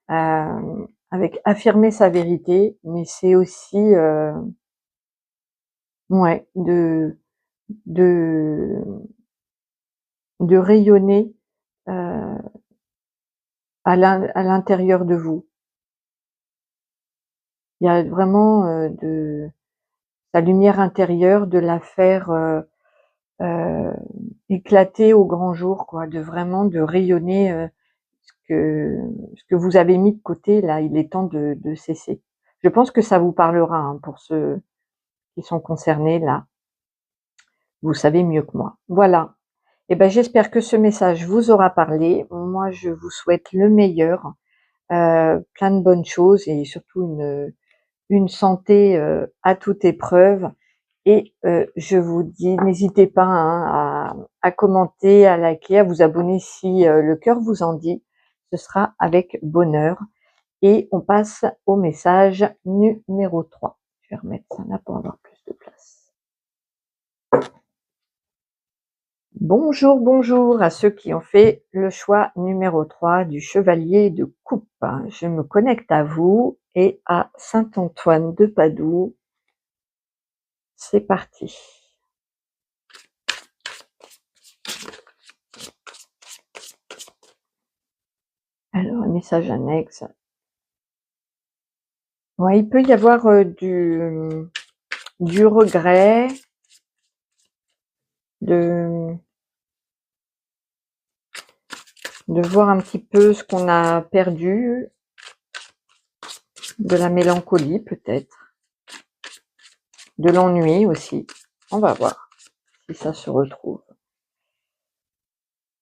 avec affirmer sa vérité, mais c'est aussi ouais, de de rayonner euh, à l'intérieur de vous. Il y a vraiment de sa lumière intérieure, de la faire heu, éclater au grand jour, quoi, de rayonner ce que vous avez mis de côté là, il est temps de cesser. Je pense que ça vous parlera, hein, pour ceux qui sont concernés là. Vous savez mieux que moi. Voilà. Et ben j'espère que ce message vous aura parlé. Moi, je vous souhaite le meilleur, plein de bonnes choses et surtout une santé à toute épreuve. Et je vous dis, n'hésitez pas, hein, à commenter, à liker, à vous abonner si le cœur vous en dit. Ce sera avec bonheur. Et on passe au message numéro 3. Je vais remettre ça là pour avoir plus de place. Bonjour, bonjour à ceux qui ont fait le choix numéro 3 du chevalier de coupe. Je me connecte à vous et à Saint-Antoine de Padoue. C'est parti. Alors, un message annexe. Ouais, il peut y avoir du regret, de voir un petit peu ce qu'on a perdu, de la mélancolie peut-être, de l'ennui aussi. On va voir si ça se retrouve.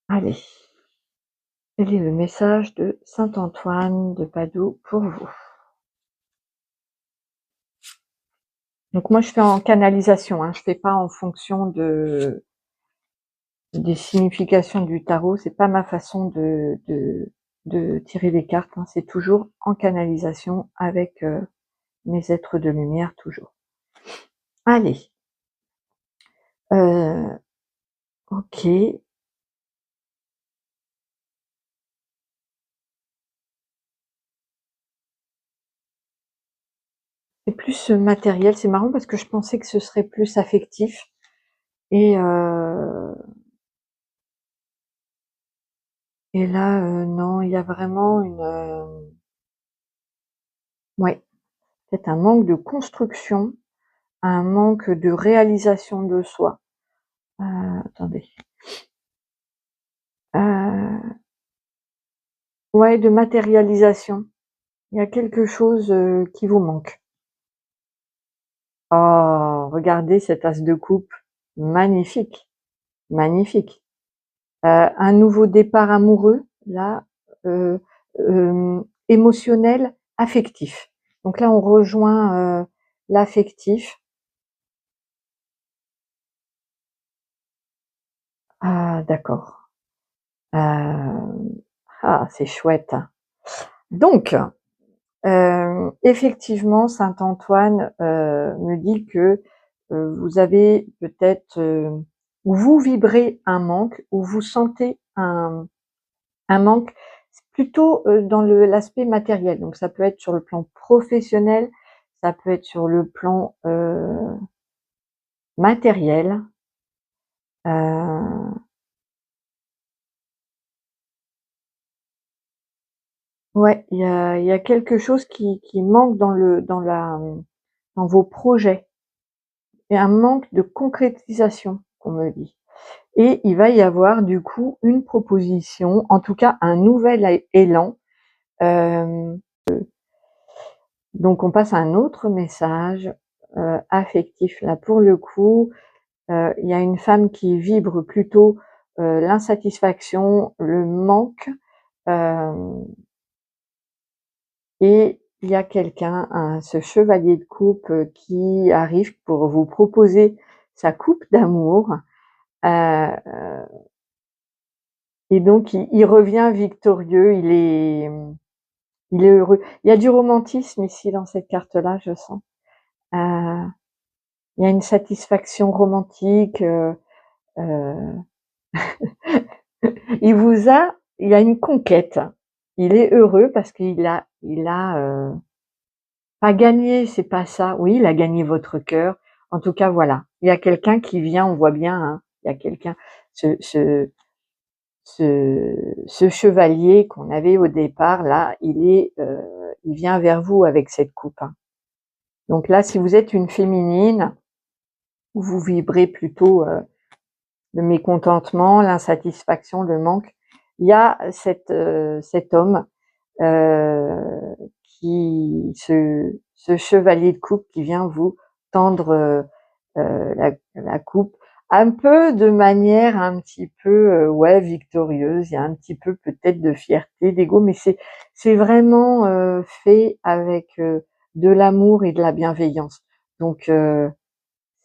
Allez, quel est le message de Saint-Antoine de Padoue pour vous? Donc moi je fais en canalisation, hein, je fais pas en fonction des significations du tarot, c'est pas ma façon de tirer les cartes, hein, c'est toujours en canalisation avec mes êtres de lumière toujours. Allez, ok. C'est plus matériel, c'est marrant parce que je pensais que ce serait plus affectif. Et là, non, il y a vraiment ouais, peut-être un manque de construction, un manque de réalisation de soi. Attendez. Ouais, de matérialisation. Il y a quelque chose qui vous manque. Oh, regardez cet as de coupe, magnifique, magnifique. Un nouveau départ amoureux, là, heu, émotionnel, affectif. Donc là, on rejoint, l'affectif. Ah d'accord. C'est chouette. Donc, effectivement, saint Antoine, me dit que, vous avez peut-être, ou vous vibrez un manque, ou vous sentez un manque, plutôt, dans l'aspect matériel. Donc ça peut être sur le plan professionnel, ça peut être sur le plan, matériel. Heu, ouais, il y a quelque chose qui manque dans vos projets. Il y a un manque de concrétisation, qu'on me dit. Et il va y avoir du coup une proposition, en tout cas un nouvel élan. Hem, donc on passe à un autre message, affectif là pour le coup. Il y a une femme qui vibre plutôt, l'insatisfaction, le manque, hem et il y a quelqu'un, ce chevalier de coupe, qui arrive pour vous proposer sa coupe d'amour, heu et donc il revient victorieux, il est heureux. Il y a du romantisme ici dans cette carte-là, je sens. Heu, il y a une satisfaction romantique, heu il y a une conquête. Il est heureux parce qu'il a pas gagné, c'est pas ça. Oui, il a gagné votre cœur. En tout cas, voilà. Il y a quelqu'un qui vient, on voit bien, hein, il y a quelqu'un, ce ce ce chevalier qu'on avait au départ là, il vient vers vous avec cette coupe, hein. Donc là, si vous êtes une féminine, vous vibrez plutôt, le mécontentement, l'insatisfaction, le manque. Il y a cet homme, heu, ce chevalier de coupe qui vient vous tendre, la coupe, un peu de manière un petit peu, ouais, victorieuse. Il y a un petit peu peut-être de fierté, d'ego, mais c'est vraiment, fait avec, de l'amour et de la bienveillance. Donc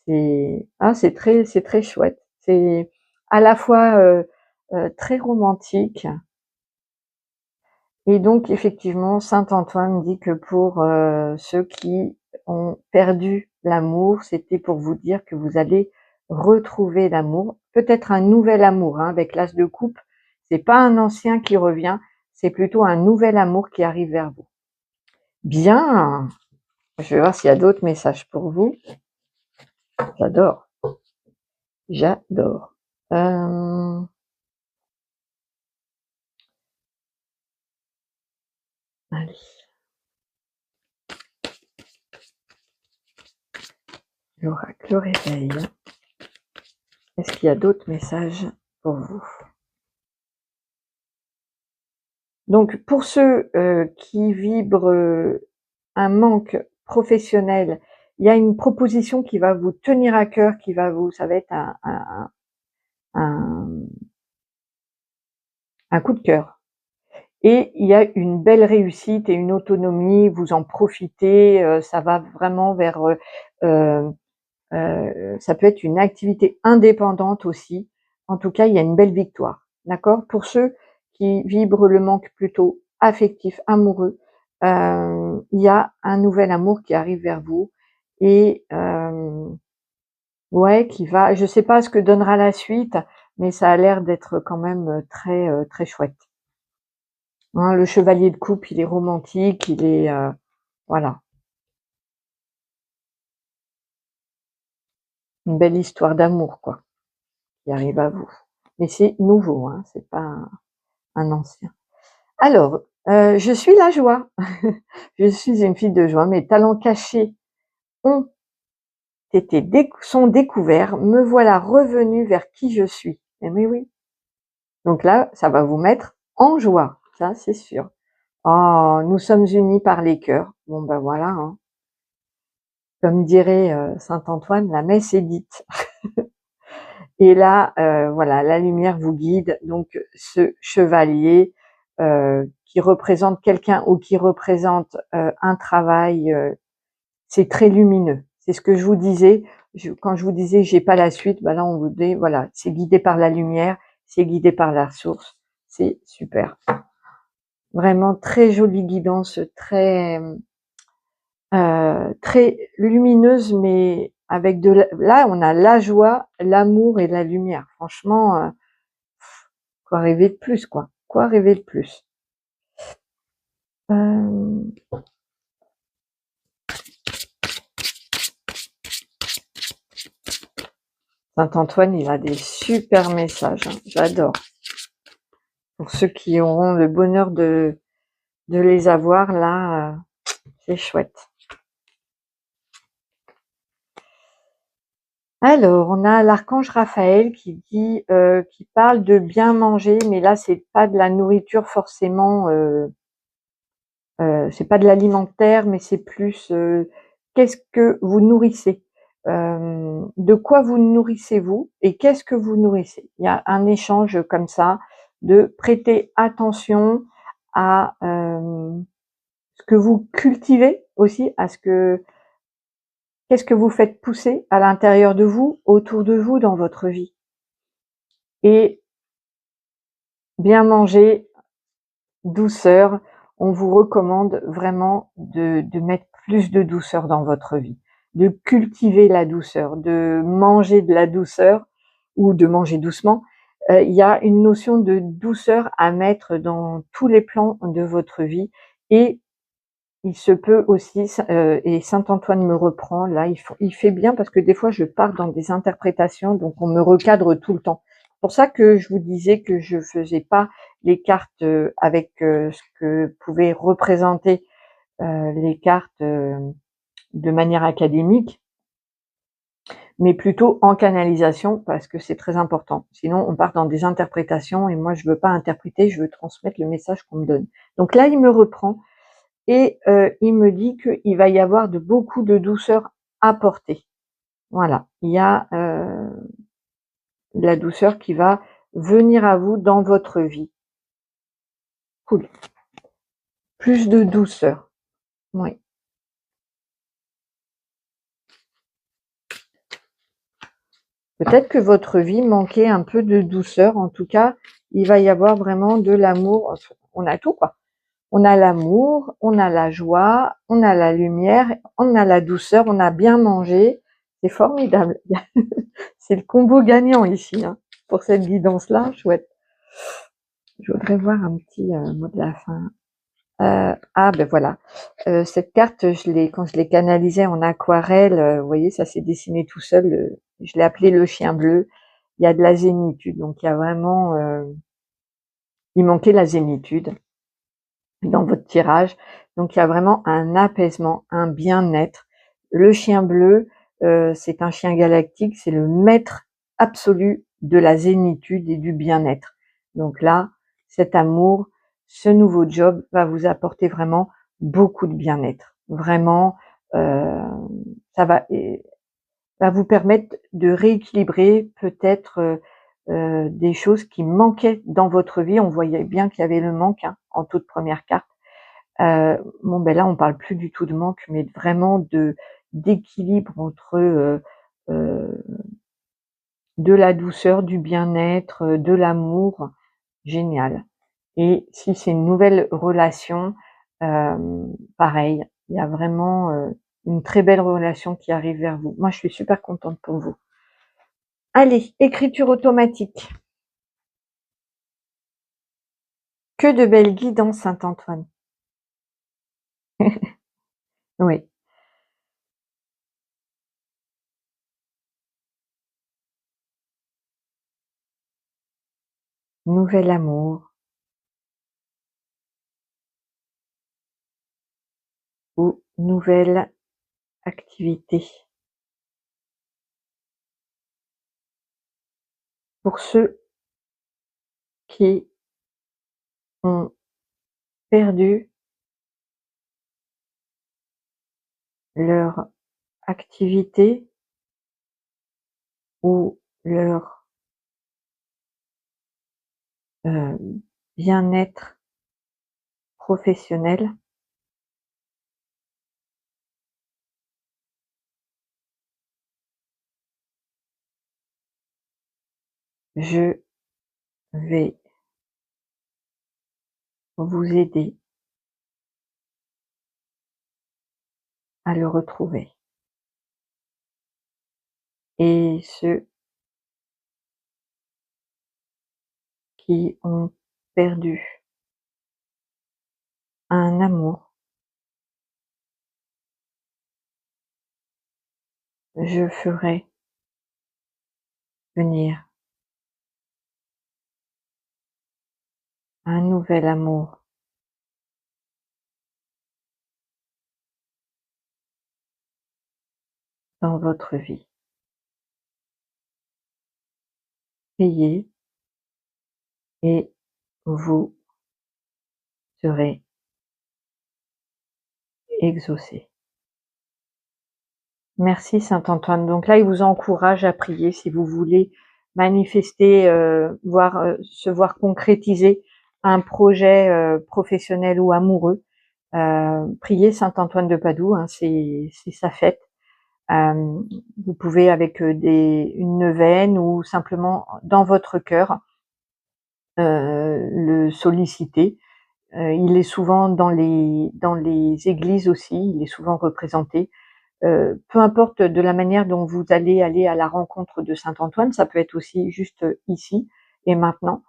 c'est très chouette. C'est à la fois, très romantique, et donc effectivement, saint Antoine dit que pour, ceux qui ont perdu l'amour, c'était pour vous dire que vous allez retrouver l'amour. Peut-être un nouvel amour, hein, avec l'as de coupe. C'est pas un ancien qui revient, c'est plutôt un nouvel amour qui arrive vers vous. Bien, je vais voir s'il y a d'autres messages pour vous. J'adore, j'adore. Hem Allez, l'oracle, le réveil. Est-ce qu'il y a d'autres messages pour vous? Donc pour ceux, qui vibrent, un manque professionnel, il y a une proposition qui va vous tenir à cœur, ça va être un un coup de cœur, et il y a une belle réussite et une autonomie, vous en profitez, ça va vraiment vers, heu ça peut être une activité indépendante aussi. En tout cas, il y a une belle victoire, d'accord? Pour ceux qui vibrent le manque plutôt affectif, amoureux, il y a un nouvel amour qui arrive vers vous, et ouais, je sais pas ce que donnera la suite, mais ça a l'air d'être quand même, très, très chouette, hein. Le chevalier de coupe, il est romantique, voilà, une belle histoire d'amour, quoi, qui arrive à vous. Mais c'est nouveau, hein, c'est pas un ancien. Alors, je suis la joie. Je suis une fille de joie. Mes talents cachés ont sont découverts. Me voilà revenue vers qui je suis. Eh mais oui. Donc là, ça va vous mettre en joie, ça c'est sûr. Oh, nous sommes unis par les cœurs. Bon ben voilà, hein. Comme dirait saint Antoine, la messe est dite. Et là, voilà, la lumière vous guide. Donc, ce chevalier qui représente quelqu'un ou qui représente un travail, c'est très lumineux. C'est ce que je vous disais. Quand je vous disais j'ai pas la suite, bah là on vous dit voilà, c'est guidé par la lumière, c'est guidé par la source. C'est super. Vraiment très jolie guidance, très lumineuse, mais avec là on a la joie, l'amour et la lumière. Franchement, quoi rêver de plus, quoi. Quoi rêver de plus. Saint Antoine, il a des super messages, hein. J'adore. Pour ceux qui auront le bonheur de les avoir, là, c'est chouette. Alors, on a l'archange Raphaël qui dit, qui parle de bien manger, mais là, c'est pas de la nourriture forcément, c'est pas de l'alimentaire, mais c'est plus, qu'est-ce que vous nourrissez? De quoi vous nourrissez-vous et qu'est-ce que vous nourrissez? Il y a un échange comme ça, de prêter attention à, ce que vous cultivez aussi, à ce que qu'est-ce que vous faites pousser à l'intérieur de vous, autour de vous, dans votre vie? Et bien manger, douceur, on vous recommande vraiment de mettre plus de douceur dans votre vie, de cultiver la douceur, de manger de la douceur ou de manger doucement. Il y a une notion de douceur à mettre dans tous les plans de votre vie et il se peut aussi, et saint Antoine me reprend, là, il fait bien parce que des fois je pars dans des interprétations, donc on me recadre tout le temps. C'est pour ça que je vous disais que je faisais pas les cartes avec ce que pouvaient représenter les cartes de manière académique, mais plutôt en canalisation parce que c'est très important. Sinon, on part dans des interprétations et moi, je veux pas interpréter, je veux transmettre le message qu'on me donne. Donc là, il me reprend. Et il me dit qu'il va y avoir de beaucoup de douceur apportée. Voilà, il y a de la douceur qui va venir à vous dans votre vie. Cool. Plus de douceur. Oui. Peut-être que votre vie manquait un peu de douceur. En tout cas, il va y avoir vraiment de l'amour. On a tout, quoi. On a l'amour, on a la joie, on a la lumière, on a la douceur, on a bien mangé. C'est formidable. C'est le combo gagnant ici, hein, pour cette guidance-là, chouette. Je voudrais voir un petit mot de la fin. Ah ben voilà, cette carte, quand je l'ai canalisée en aquarelle, vous voyez, ça s'est dessiné tout seul. Je l'ai appelé le chien bleu. Il y a de la zénitude, donc il y a vraiment, il manquait la zénitude dans votre tirage. Donc il y a vraiment un apaisement, un bien-être. Le chien bleu, c'est un chien galactique, c'est le maître absolu de la zénitude et du bien-être. Donc là, cet amour, ce nouveau job va vous apporter vraiment beaucoup de bien-être. Vraiment, ça va vous permettre de rééquilibrer peut-être des choses qui manquaient dans votre vie. On voyait bien qu'il y avait le manque, hein, en toute première carte. Bon ben là, on parle plus du tout de manque, mais vraiment d'équilibre entre de la douceur, du bien-être, de l'amour. Génial. Et si c'est une nouvelle relation, pareil, il y a vraiment une très belle relation qui arrive vers vous. Moi, je suis super contente pour vous. Allez, écriture automatique. Que de belles guidances, saint Antoine. Oui. Nouvel amour ou nouvelle activité. Pour ceux qui ont perdu leur activité ou leur bien-être professionnel, je vais vous aider à le retrouver. Et ceux qui ont perdu un amour, je ferai venir un nouvel amour dans votre vie. Priez et vous serez exaucé. Merci Saint Antoine. Donc là, il vous encourage à prier si vous voulez manifester, se voir concrétiser un projet professionnel ou amoureux. Priez Saint Antoine de Padoue, hein, c'est sa fête. Vous pouvez avec une neuvaine ou simplement dans votre cœur le solliciter. Il est souvent dans les églises aussi, il est souvent représenté. Peu importe de la manière dont vous allez aller à la rencontre de Saint Antoine, ça peut être aussi juste ici et maintenant.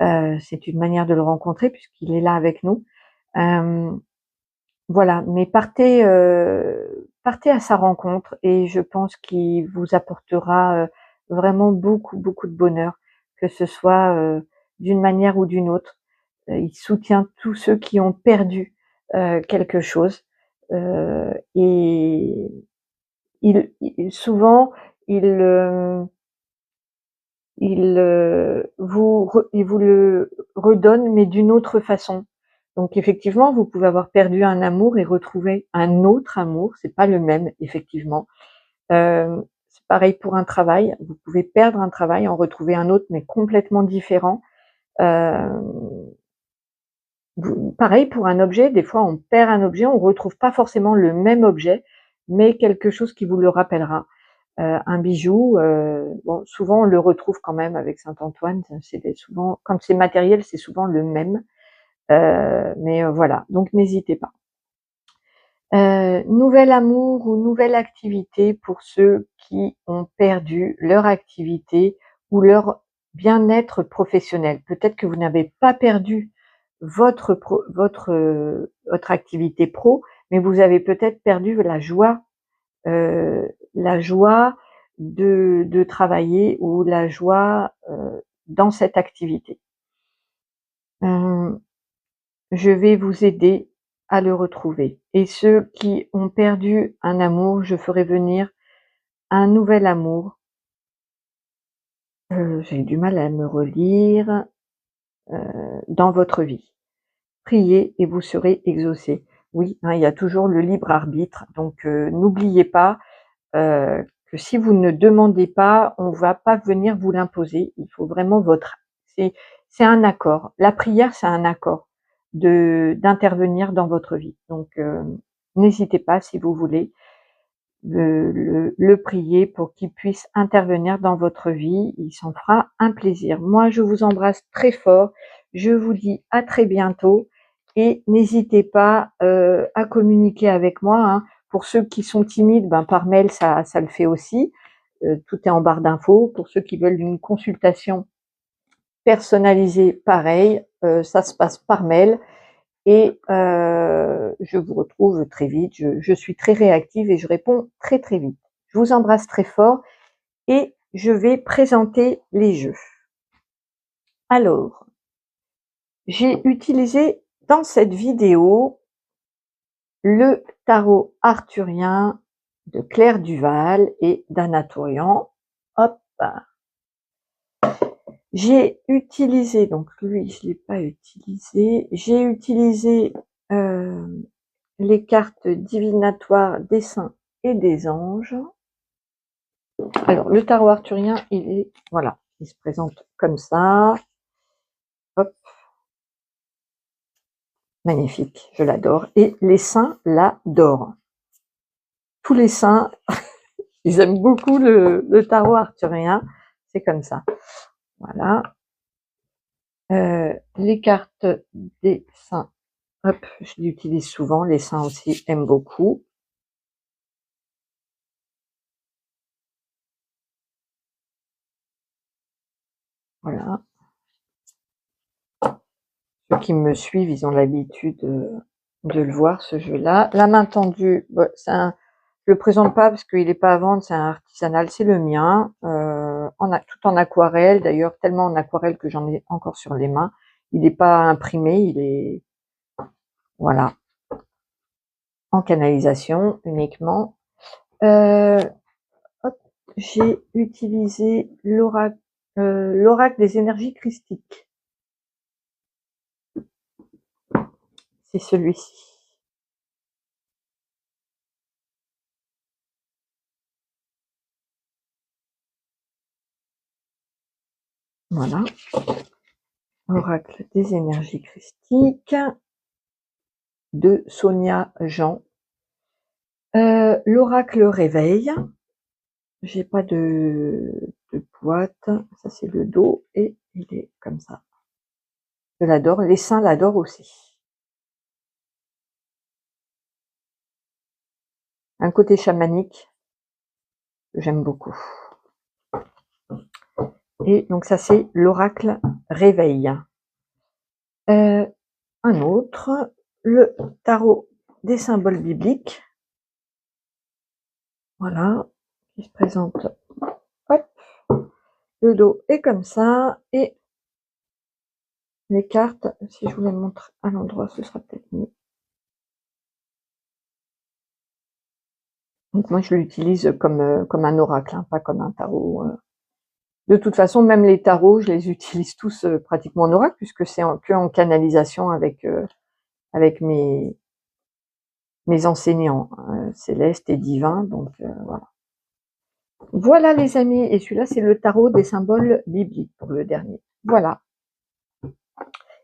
C'est une manière de le rencontrer puisqu'il est là avec nous. Voilà, mais partez à sa rencontre et je pense qu'il vous apportera vraiment beaucoup, beaucoup de bonheur, que ce soit d'une manière ou d'une autre. Il soutient tous ceux qui ont perdu quelque chose et souvent il il vous le redonne, mais d'une autre façon. Donc effectivement, vous pouvez avoir perdu un amour et retrouver un autre amour, c'est pas le même effectivement. C'est pareil pour un travail, vous pouvez perdre un travail, en retrouver un autre, mais complètement différent. Heu, Pareil pour un objet, des fois on perd un objet, on retrouve pas forcément le même objet, mais quelque chose qui vous le rappellera. Un bijou, bon souvent on le retrouve quand même avec Saint Antoine, c'est souvent quand c'est matériel, c'est souvent le même, mais voilà, donc n'hésitez pas. Nouvel amour ou nouvelle activité pour ceux qui ont perdu leur activité ou leur bien-être professionnel. Peut-être que vous n'avez pas perdu votre activité pro, mais vous avez peut-être perdu la joie de travailler ou la joie dans cette activité. Je vais vous aider à le retrouver. Et ceux qui ont perdu un amour, je ferai venir un nouvel amour. J'ai du mal à me relire, dans votre vie. Priez et vous serez exaucés. Oui, hein, il y a toujours le libre arbitre, donc n'oubliez pas que si vous ne demandez pas, on va pas venir vous l'imposer. Il faut vraiment c'est c'est un accord. La prière, c'est un accord d'intervenir dans votre vie. Donc n'hésitez pas si vous voulez le prier pour qu'il puisse intervenir dans votre vie. Il s'en fera un plaisir. Moi, je vous embrasse très fort. Je vous dis à très bientôt et n'hésitez pas à communiquer avec moi, hein. Pour ceux qui sont timides, ben, par mail, ça le fait aussi. Tout est en barre d'infos. Pour ceux qui veulent une consultation personnalisée, pareil, ça se passe par mail. Et je vous retrouve très vite. Je suis très réactive et je réponds très, très vite. Je vous embrasse très fort et je vais présenter les jeux. Alors, j'ai utilisé dans cette vidéo le tarot arthurien de Claire Duval et d'Anatolian. Hop. J'ai utilisé, donc lui, je l'ai pas utilisé. J'ai utilisé les cartes divinatoires des saints et des anges. Alors, le tarot arthurien, il est, voilà, il se présente comme ça. Hop. Magnifique, je l'adore. Et les saints l'adorent. Tous les saints, ils aiment beaucoup le tarot arthurien. C'est comme ça. Voilà. Les cartes des saints, hop, je l'utilise souvent. Les saints aussi aiment beaucoup. Voilà. Ceux qui me suivent, ils ont l'habitude de le voir, ce jeu-là. La main tendue, bon, je le présente pas parce qu'il n'est pas à vendre, c'est un artisanal, c'est le mien, tout en aquarelle, d'ailleurs tellement en aquarelle que j'en ai encore sur les mains. Il n'est pas imprimé, il est, voilà, en canalisation uniquement. J'ai utilisé l'oracle des énergies christiques. C'est celui-ci. Voilà. Oracle des énergies christiques de Sonia Jean. L'oracle réveil. J'ai pas de boîte. Ça, c'est le dos et il est comme ça. Je l'adore. Les saints l'adorent aussi. Un côté chamanique que j'aime beaucoup. Et donc ça, c'est l'oracle réveil. Un autre, le tarot des symboles bibliques. Voilà, qui se présente. Hop, le dos est comme ça. Et les cartes, si je vous les montre à l'endroit, ce sera peut-être mieux. Donc moi, je l'utilise comme un oracle, hein, pas comme un tarot. De toute façon, même les tarots, je les utilise tous pratiquement en oracle, puisque c'est que en canalisation avec mes enseignants célestes et divins. Donc voilà. Voilà les amis, et celui-là, c'est le tarot des symboles bibliques pour le dernier. Voilà.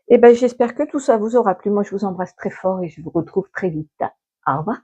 Et ben j'espère que tout ça vous aura plu. Moi, je vous embrasse très fort et je vous retrouve très vite. Au revoir.